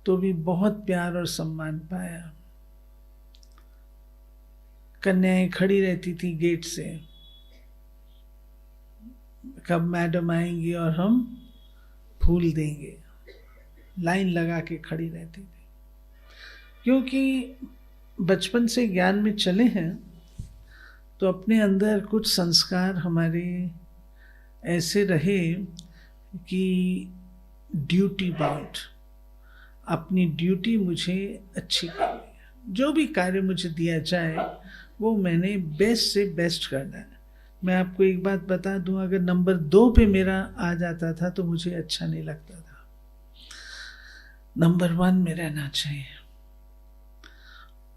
तो भी बहुत प्यार और सम्मान पाया। कन्याएं खड़ी रहती थी गेट से, कब मैडम आएंगी और हम फूल देंगे। लाइन लगा के खड़ी रहती थी, क्योंकि बचपन से ज्ञान में चले हैं तो अपने अंदर कुछ संस्कार हमारे ऐसे रहे कि ड्यूटी बाउंड, अपनी ड्यूटी मुझे अच्छी करनी है, जो भी कार्य मुझे दिया जाए वो मैंने बेस्ट से बेस्ट करना है। मैं आपको एक बात बता दूं, अगर नंबर 2 पे मेरा आ जाता था तो मुझे अच्छा नहीं लगता था। नंबर 1 में रहना चाहिए।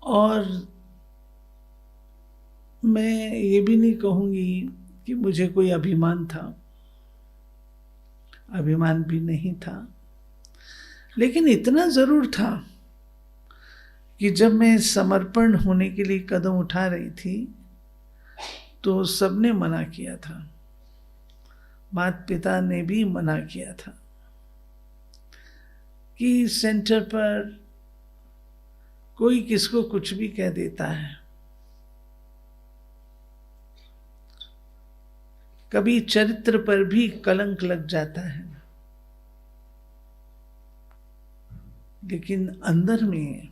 और मैं ये भी नहीं कहूँगी कि मुझे कोई अभिमान था, अभिमान भी नहीं था, लेकिन इतना ज़रूर था कि जब मैं समर्पण होने के लिए कदम उठा रही थी तो सबने मना किया था, माता पिता ने भी मना किया था कि सेंटर पर कोई किसको कुछ भी कह देता है, कभी चरित्र पर भी कलंक लग जाता है। लेकिन अंदर में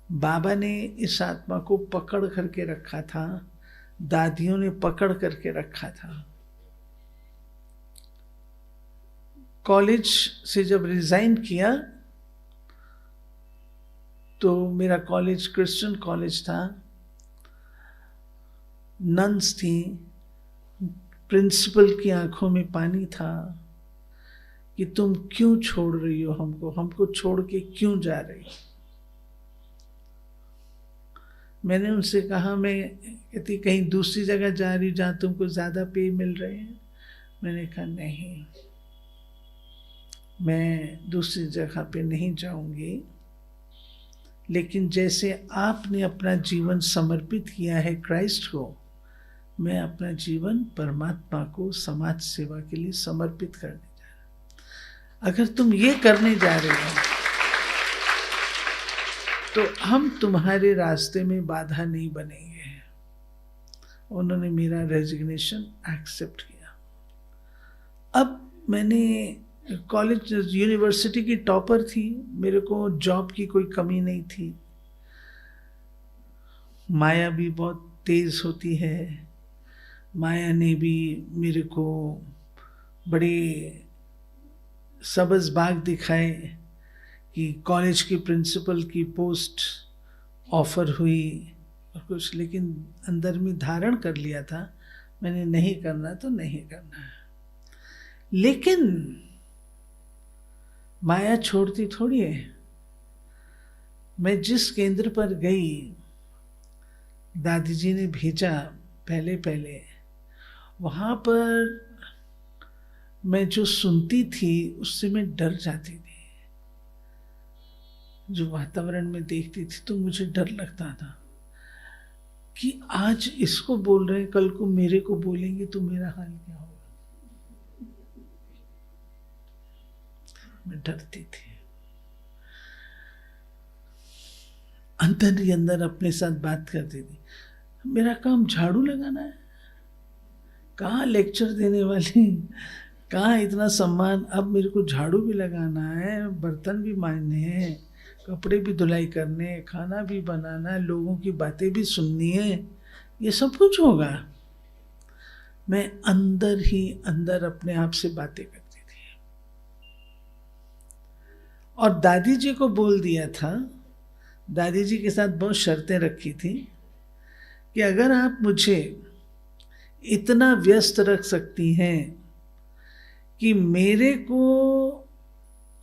बाबा ने इस आत्मा को पकड़ करके रखा था, दादियों ने पकड़ करके रखा था। कॉलेज से जब रिजाइन किया तो मेरा कॉलेज क्रिश्चियन कॉलेज था, नन्स थी, प्रिंसिपल की आंखों में पानी था कि तुम क्यों छोड़ रही हो हमको छोड़ के क्यों जा रही हो। मैंने उनसे कहा, मैं कहती कहीं दूसरी जगह जा रही जहाँ तुमको ज़्यादा पे मिल रहे हैं। मैंने कहा नहीं, मैं दूसरी जगह पे नहीं जाऊंगी, लेकिन जैसे आपने अपना जीवन समर्पित किया है क्राइस्ट को, मैं अपना जीवन परमात्मा को समाज सेवा के लिए समर्पित करने जा रहा हूँ। अगर तुम ये करने जा रहे हो तो हम तुम्हारे रास्ते में बाधा नहीं बनेंगे। उन्होंने मेरा रेजिग्नेशन एक्सेप्ट किया। अब मैंने कॉलेज यूनिवर्सिटी की टॉपर थी, मेरे को जॉब की कोई कमी नहीं थी। माया भी बहुत तेज होती है, माया ने भी मेरे को बड़े सब्ज़ बाग दिखाए कि कॉलेज की प्रिंसिपल की पोस्ट ऑफर हुई और कुछ, लेकिन अंदर में धारण कर लिया था मैंने, नहीं करना तो नहीं करना है। लेकिन माया छोड़ती थोड़ी है। मैं जिस केंद्र पर गई, दादी जी ने भेजा पहले, वहाँ पर मैं जो सुनती थी उससे मैं डर जाती थी। जो वातावरण में देखती थी तो मुझे डर लगता था कि आज इसको बोल रहे हैं, कल को मेरे को बोलेंगे तो मेरा हाल क्या होगा। मैं डरती थी। अंदर ही अंदर अपने साथ बात करती थी, मेरा काम झाड़ू लगाना है, कहाँ लेक्चर देने वाली, कहाँ इतना सम्मान। अब मेरे को झाड़ू भी लगाना है, बर्तन भी मांजने हैं, कपड़े भी धुलाई करने, खाना भी बनाना, लोगों की बातें भी सुननी है, ये सब कुछ होगा। मैं अंदर ही अंदर अपने आप से बातें करती थी। और दादी जी को बोल दिया था, दादी जी के साथ बहुत शर्तें रखी थी कि अगर आप मुझे इतना व्यस्त रख सकती हैं कि मेरे को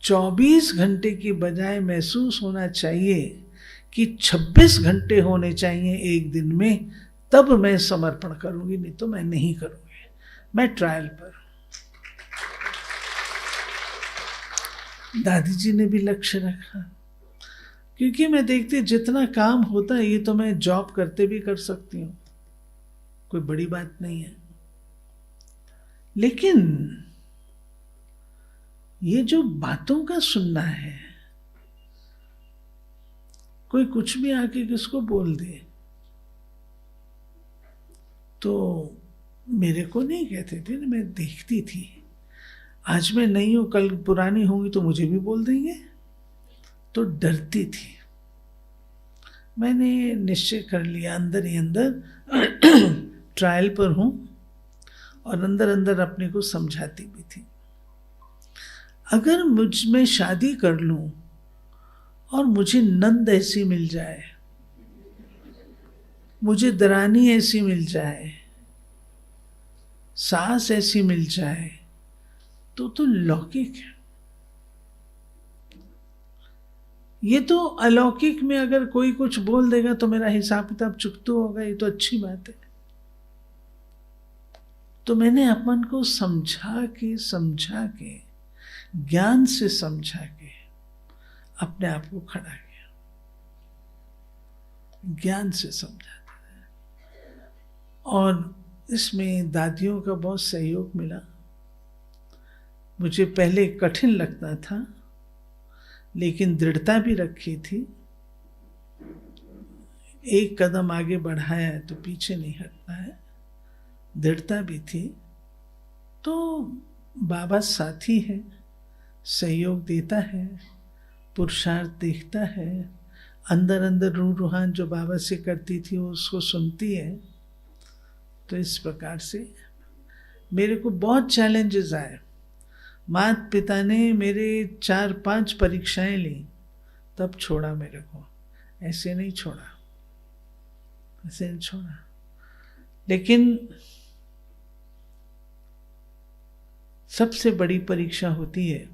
24 घंटे की बजाय महसूस होना चाहिए कि 26 घंटे होने चाहिए एक दिन में, तब मैं समर्पण करूंगी, नहीं तो मैं नहीं करूंगी। मैं ट्रायल पर। दादी जी ने भी लक्ष्य रखा, क्योंकि मैं देखती जितना काम होता है ये तो मैं जॉब करते भी कर सकती हूँ, कोई बड़ी बात नहीं है। लेकिन ये जो बातों का सुनना है, कोई कुछ भी आके किसको बोल दे तो मेरे को नहीं कहते थे, मैं देखती थी। आज मैं नहीं हूँ, कल पुरानी होंगी तो मुझे भी बोल देंगे, तो डरती थी। मैंने निश्चय कर लिया अंदर ही अंदर ट्रायल पर हूँ, और अंदर अंदर अपने को समझाती भी थी, अगर मुझ में शादी कर लूँ और मुझे नंद ऐसी मिल जाए, मुझे दरानी ऐसी मिल जाए, सास ऐसी मिल जाए, तो लौकिक है। ये तो अलौकिक में अगर कोई कुछ बोल देगा तो मेरा हिसाब किताब चुकता होगा, ये तो अच्छी बात है। तो मैंने अपन को समझा के ज्ञान से समझा के अपने आप को खड़ा किया, ज्ञान से समझा। और इसमें दादियों का बहुत सहयोग मिला। मुझे पहले कठिन लगता था, लेकिन दृढ़ता भी रखी थी। एक कदम आगे बढ़ाया है तो पीछे नहीं हटना है, दृढ़ता भी थी। तो बाबा साथी है, सहयोग देता है, पुरुषार्थ देखता है, अंदर अंदर रूह रूहान जो बाबा से करती थी वो उसको सुनती है। तो इस प्रकार से मेरे को बहुत चैलेंजेस आए। माता पिता ने मेरे 4-5 परीक्षाएं ली, तब छोड़ा मेरे को, ऐसे नहीं छोड़ा, ऐसे नहीं छोड़ा। लेकिन सबसे बड़ी परीक्षा होती है,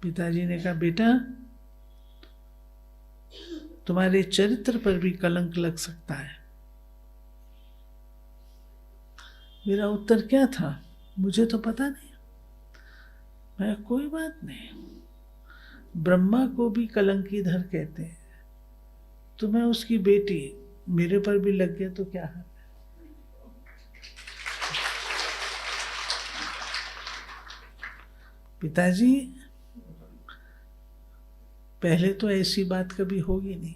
पिताजी ने कहा बेटा तुम्हारे चरित्र पर भी कलंक लग सकता है। मेरा उत्तर क्या था, मुझे तो पता नहीं। मैं कोई बात नहीं, ब्रह्मा को भी कलंकीधर कहते हैं, तो मैं उसकी बेटी, मेरे पर भी लग गया तो क्या है। पिताजी पहले तो ऐसी बात कभी होगी नहीं,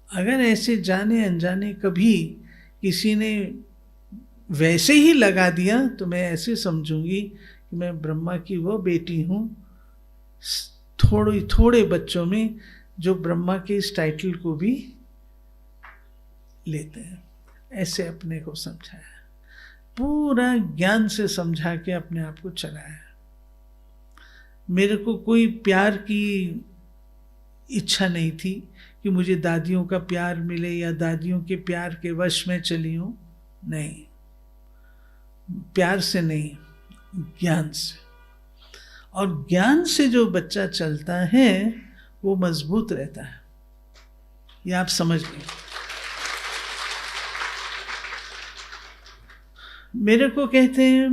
अगर ऐसे जाने अनजाने कभी किसी ने वैसे ही लगा दिया तो मैं ऐसे समझूंगी कि मैं ब्रह्मा की वो बेटी हूँ। थोड़े बच्चों में जो ब्रह्मा के इस टाइटल को भी लेते हैं, ऐसे अपने को समझाया, पूरा ज्ञान से समझा के अपने आप को चलाया। मेरे को कोई प्यार की इच्छा नहीं थी कि मुझे दादियों का प्यार मिले या दादियों के प्यार के वश में चली हूँ, नहीं, प्यार से नहीं, ज्ञान से। और ज्ञान से जो बच्चा चलता है वो मजबूत रहता है, ये आप समझ लें। मेरे को कहते हैं,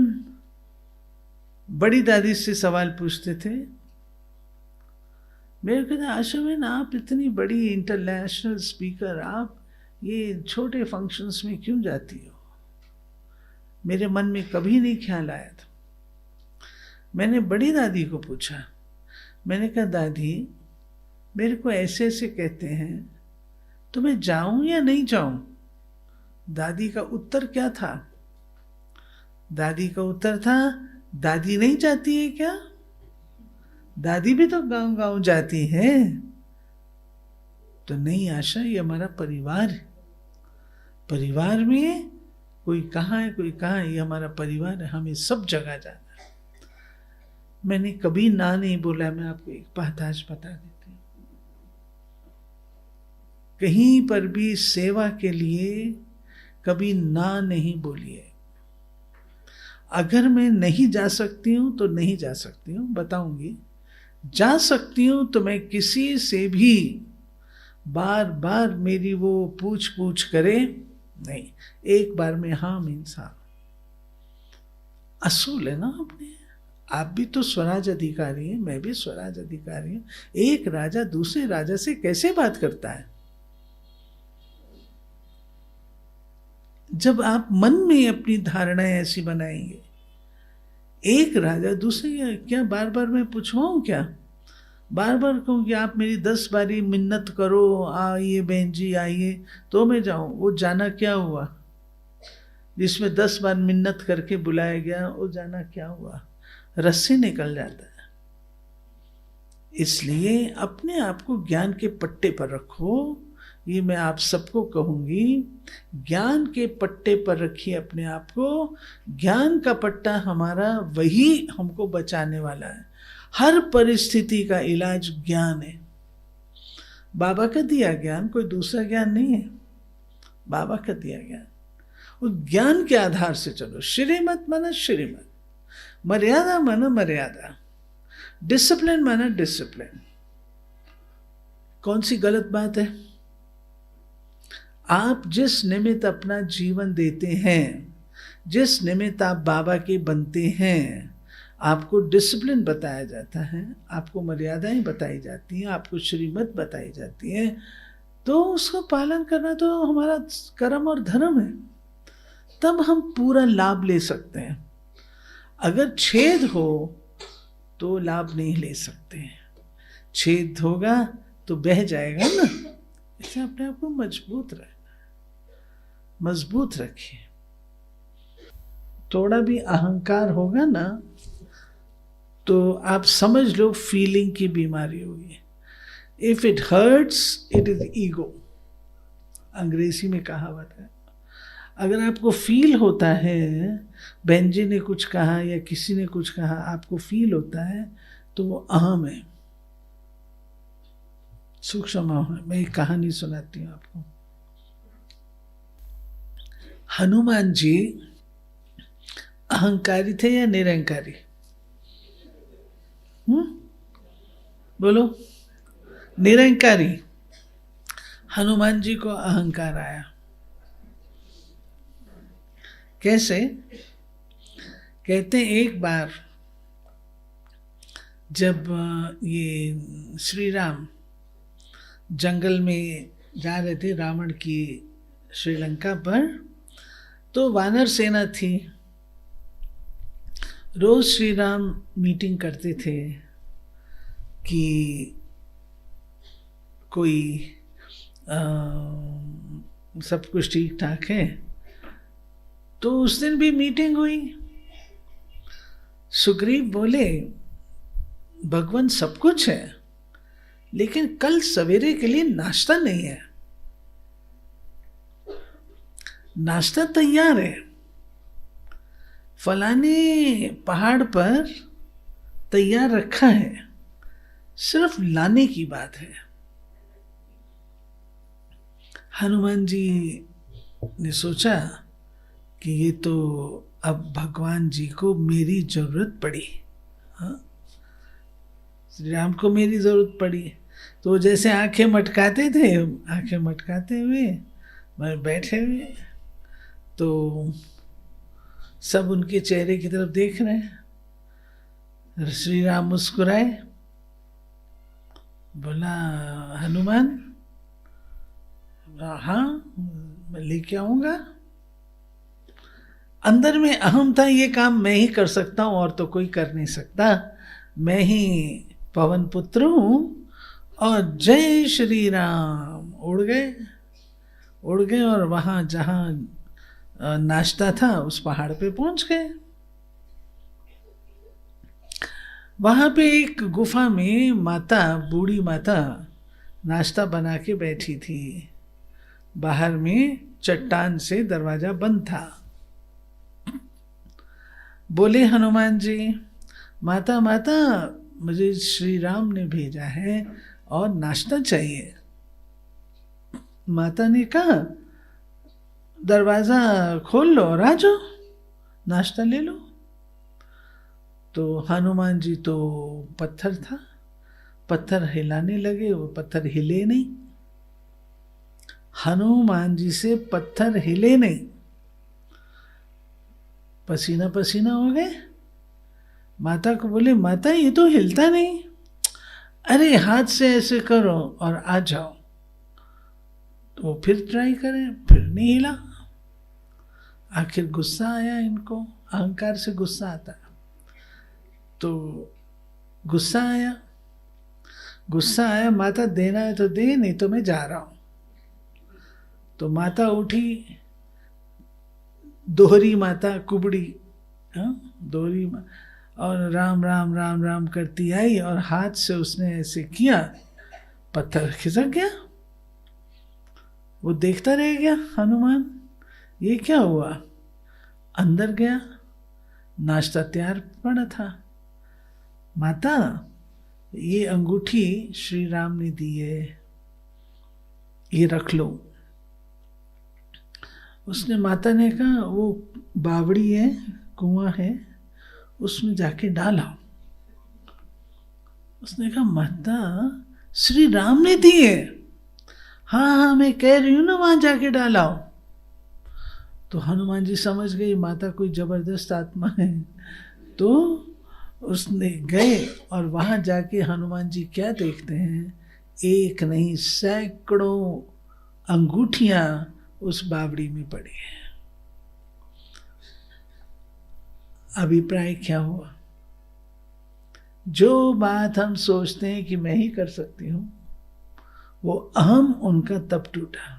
बड़ी दादी से सवाल पूछते थे, मेरे कहते आशाबेन आप इतनी बड़ी इंटरनेशनल स्पीकर, आप ये छोटे फंक्शंस में क्यों जाती हो? मेरे मन में कभी नहीं ख्याल आया था। मैंने बड़ी दादी को पूछा, मैंने कहा दादी मेरे को ऐसे ऐसे कहते हैं, तो मैं जाऊं या नहीं जाऊं? दादी का उत्तर क्या था? दादी का उत्तर था, दादी नहीं जाती है क्या? दादी भी तो गांव गांव जाती है। तो नहीं आशा, ये हमारा परिवार है, परिवार में कोई कहाँ है कोई कहाँ है, ये हमारा परिवार है, हमें सब जगह जाना है। मैंने कभी ना नहीं बोला। मैं आपको एक बात आज बता देती हूँ, कहीं पर भी सेवा के लिए कभी ना नहीं बोलिए। अगर मैं नहीं जा सकती हूँ तो नहीं जा सकती हूँ, बताऊंगी। जा सकती हूँ तो मैं किसी से भी बार बार मेरी वो पूछ करे नहीं, एक बार में हाँ मीन्स हाँ। असूल है ना अपने। आप भी तो स्वराज अधिकारी हैं, मैं भी स्वराज अधिकारी हूँ। एक राजा दूसरे राजा से कैसे बात करता है? जब आप मन में अपनी धारणाएं ऐसी बनाएंगे, एक राजा दूसरे, क्या बार बार मैं पूछवाऊं क्या? बार बार कहूँ कि आप मेरी 10 बारी मिन्नत करो, आइए बहन जी आइए, तो मैं जाऊँ। वो जाना क्या हुआ? जिसमें 10 बार मिन्नत करके बुलाया गया, वो जाना क्या हुआ? रस्सी निकल जाता है। इसलिए अपने आप को ज्ञान के पट्टे पर रखो। ये मैं आप सबको कहूँगी, ज्ञान के पट्टे पर रखिए अपने आप को। ज्ञान का पट्टा हमारा वही हमको बचाने वाला है। हर परिस्थिति का इलाज ज्ञान है। बाबा का दिया ज्ञान कोई दूसरा ज्ञान नहीं है, बाबा का दिया ज्ञान। उस ज्ञान के आधार से चलो। श्रीमत माना श्रीमत, मर्यादा माना मर्यादा, डिसिप्लिन माना डिसिप्लिन। कौन सी गलत बात है? आप जिस निमित्त अपना जीवन देते हैं, जिस निमित्त आप बाबा के बनते हैं, आपको डिसिप्लिन बताया जाता है, आपको मर्यादाएं बताई जाती हैं, आपको श्रीमत बताई जाती है, तो उसका पालन करना तो हमारा कर्म और धर्म है। तब हम पूरा लाभ ले सकते हैं। अगर छेद हो तो लाभ नहीं ले सकते हैं। छेद होगा तो बह जाएगा ना। इसलिए अपने आप को मजबूत रखना, मजबूत रखिए। थोड़ा भी अहंकार होगा ना तो आप समझ लो फीलिंग की बीमारी होगी। If it hurts it is ego, अंग्रेजी में कहावत है। अगर आपको फील होता है, बहन जी ने कुछ कहा या किसी ने कुछ कहा, आपको फील होता है, तो वो अहम है, सूक्ष्म अहम है। मैं एक कहानी सुनाती हूँ आपको। हनुमान जी अहंकारी थे या निरंकारी? बोलो। निरंकारी। हनुमान जी को अहंकार आया। कैसे? कहते हैं एक बार जब ये श्री राम जंगल में जा रहे थे रावण की श्रीलंका पर, तो वानर सेना थी। रोज श्री राम मीटिंग करते थे कि कोई सब कुछ ठीक ठाक है। तो उस दिन भी मीटिंग हुई। सुग्रीव बोले, भगवान सब कुछ है, लेकिन कल सवेरे के लिए नाश्ता नहीं है। नाश्ता तैयार है, फलाने पहाड़ पर तैयार रखा है, सिर्फ लाने की बात है। हनुमान जी ने सोचा कि ये तो अब भगवान जी को मेरी जरूरत पड़ी। हाँ, श्री राम को मेरी जरूरत पड़ी। तो जैसे आंखें मटकाते थे, आंखें मटकाते हुए मैं बैठे हुए, तो सब उनके चेहरे की तरफ देख रहे हैं। श्री राम मुस्कुराए, बोला, हनुमान, हाँ मैं लेके आऊंगा। अंदर में अहम था, ये काम मैं ही कर सकता हूं और तो कोई कर नहीं सकता। मैं ही पवन पुत्र हूं। और जय श्री राम उड़ गए और वहां जहां नाश्ता था उस पहाड़ पे पहुंच गए। वहां पे एक गुफा में माता, बूढ़ी माता नाश्ता बना के बैठी थी। बाहर में चट्टान से दरवाजा बंद था। बोले हनुमान जी, माता माता मुझे श्री राम ने भेजा है और नाश्ता चाहिए। माता ने कहा, दरवाजा खोल लो और आ जाओ, नाश्ता ले लो। तो हनुमान जी तो पत्थर था, पत्थर हिलाने लगे, वो पत्थर हिले नहीं। हनुमान जी से पत्थर हिले नहीं, पसीना पसीना हो गए। माता को बोले, माता ये तो हिलता नहीं। अरे हाथ से ऐसे करो और आ जाओ। तो वो फिर ट्राई करें, फिर नहीं हिला। आखिर गुस्सा आया इनको, अहंकार से गुस्सा आता है। तो गुस्सा आया, गुस्सा आया, माता देना है तो दे, नहीं तो मैं जा रहा हूं। तो माता उठी, दोहरी माता कुबड़ी, दोहरी और राम राम राम राम करती आई और हाथ से उसने ऐसे किया, पत्थर खिसक गया। वो देखता रह गया हनुमान, ये क्या हुआ। अंदर गया, नाश्ता तैयार पड़ा था। माता, ये अंगूठी श्री राम ने दी है, ये रख लो। उसने, माता ने कहा वो बावड़ी है, कुआं है, उसमें जाके डाला। उसने कहा माता श्री राम ने दी है। हाँ हाँ मैं कह रही हूं ना, वहां जाके डाला। तो हनुमान जी समझ गई माता कोई जबरदस्त आत्मा है। तो उसने गए और वहां जाके हनुमान जी क्या देखते हैं, एक नहीं सैकड़ों अंगूठियां उस बावड़ी में पड़ी है। अभिप्राय क्या हुआ? जो बात हम सोचते हैं कि मैं ही कर सकती हूं, वो अहम उनका तब टूटा।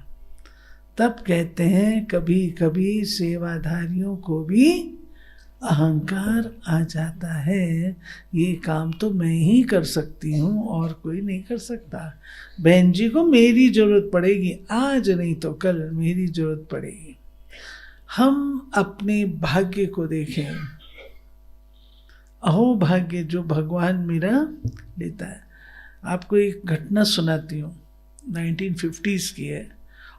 तब कहते हैं कभी कभी सेवाधारियों को भी अहंकार आ जाता है, ये काम तो मैं ही कर सकती हूँ और कोई नहीं कर सकता। बहन जी को मेरी जरूरत पड़ेगी, आज नहीं तो कल मेरी जरूरत पड़ेगी। हम अपने भाग्य को देखें, अहो भाग्य जो भगवान मेरा लेता है। आपको एक घटना सुनाती हूँ, 1950s की है।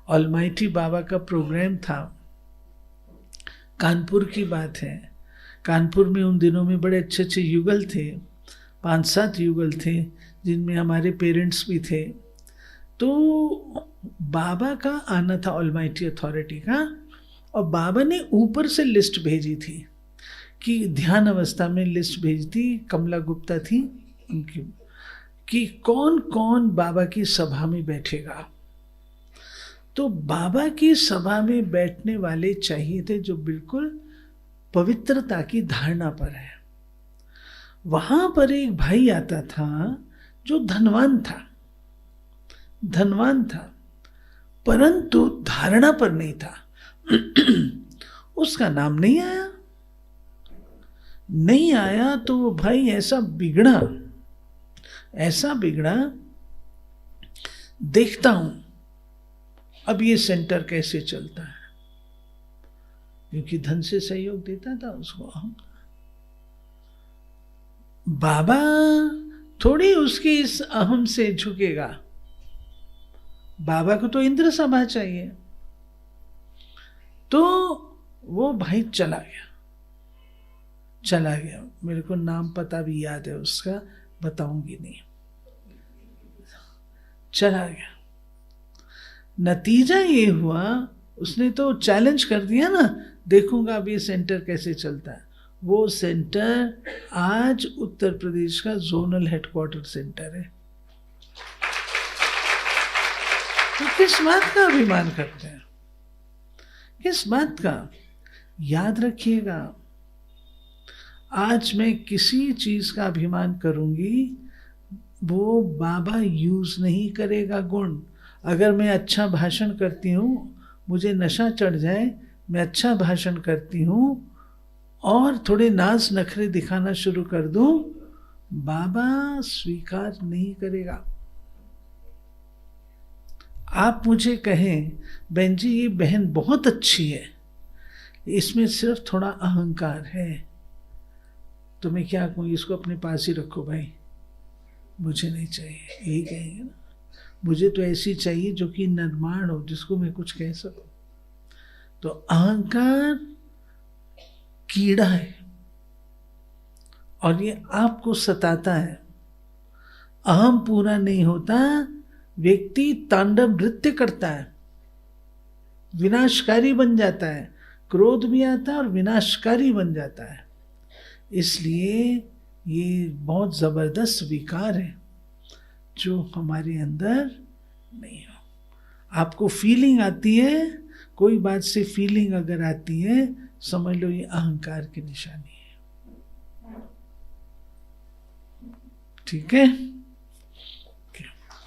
ऑलमाइटी बाबा का प्रोग्राम था, कानपुर की बात है। कानपुर में उन दिनों में बड़े अच्छे अच्छे युगल थे, 5-7 युगल थे, जिनमें हमारे पेरेंट्स भी थे। तो बाबा का आना था, ऑलमाइटी अथॉरिटी का, और बाबा ने ऊपर से लिस्ट भेजी थी कि ध्यान अवस्था में लिस्ट भेजी थी, कमला गुप्ता थी उनकी, कि कौन कौन बाबा की सभा में बैठेगा। तो बाबा की सभा में बैठने वाले चाहिए थे जो बिल्कुल पवित्रता की धारणा पर है। वहां पर एक भाई आता था जो धनवान था, परंतु धारणा पर नहीं था। उसका नाम नहीं आया तो वो भाई ऐसा बिगड़ा, देखता हूं अब ये सेंटर कैसे चलता है, क्योंकि धन से सहयोग देता था उसको हम। बाबा थोड़ी उसकी इस अहम से झुकेगा, बाबा को तो इंद्र सभा चाहिए। तो वो भाई चला गया। मेरे को नाम पता भी याद है उसका, बताऊंगी नहीं। चला गया। नतीजा ये हुआ, उसने तो चैलेंज कर दिया ना, देखूंगा अब ये सेंटर कैसे चलता है। वो सेंटर आज उत्तर प्रदेश का जोनल हेडक्वार्टर सेंटर है। तो किस बात का अभिमान करते हैं, किस बात का? याद रखिएगा, आज मैं किसी चीज का अभिमान करूंगी, वो बाबा यूज नहीं करेगा गुण। अगर मैं अच्छा भाषण करती हूँ, मुझे नशा चढ़ जाए, मैं अच्छा भाषण करती हूँ और थोड़े नाज नखरे दिखाना शुरू कर दूं, बाबा स्वीकार नहीं करेगा। आप मुझे कहें बहन जी ये बहन बहुत अच्छी है, इसमें सिर्फ थोड़ा अहंकार है, तो मैं क्या कहूँ, इसको अपने पास ही रखो भाई, मुझे नहीं चाहिए, यही कहेंगे ना। मुझे तो ऐसी चाहिए जो कि निर्माण हो, जिसको मैं कुछ कह सकूं। तो अहंकार कीड़ा है और ये आपको सताता है। अहम पूरा नहीं होता, व्यक्ति तांडव नृत्य करता है, विनाशकारी बन जाता है, क्रोध भी आता है और विनाशकारी बन जाता है। इसलिए ये बहुत जबरदस्त विकार है जो हमारे अंदर नहीं हो। आपको फीलिंग आती है, कोई बात से फीलिंग अगर आती है, समझ लो ये अहंकार की निशानी है। ठीक है।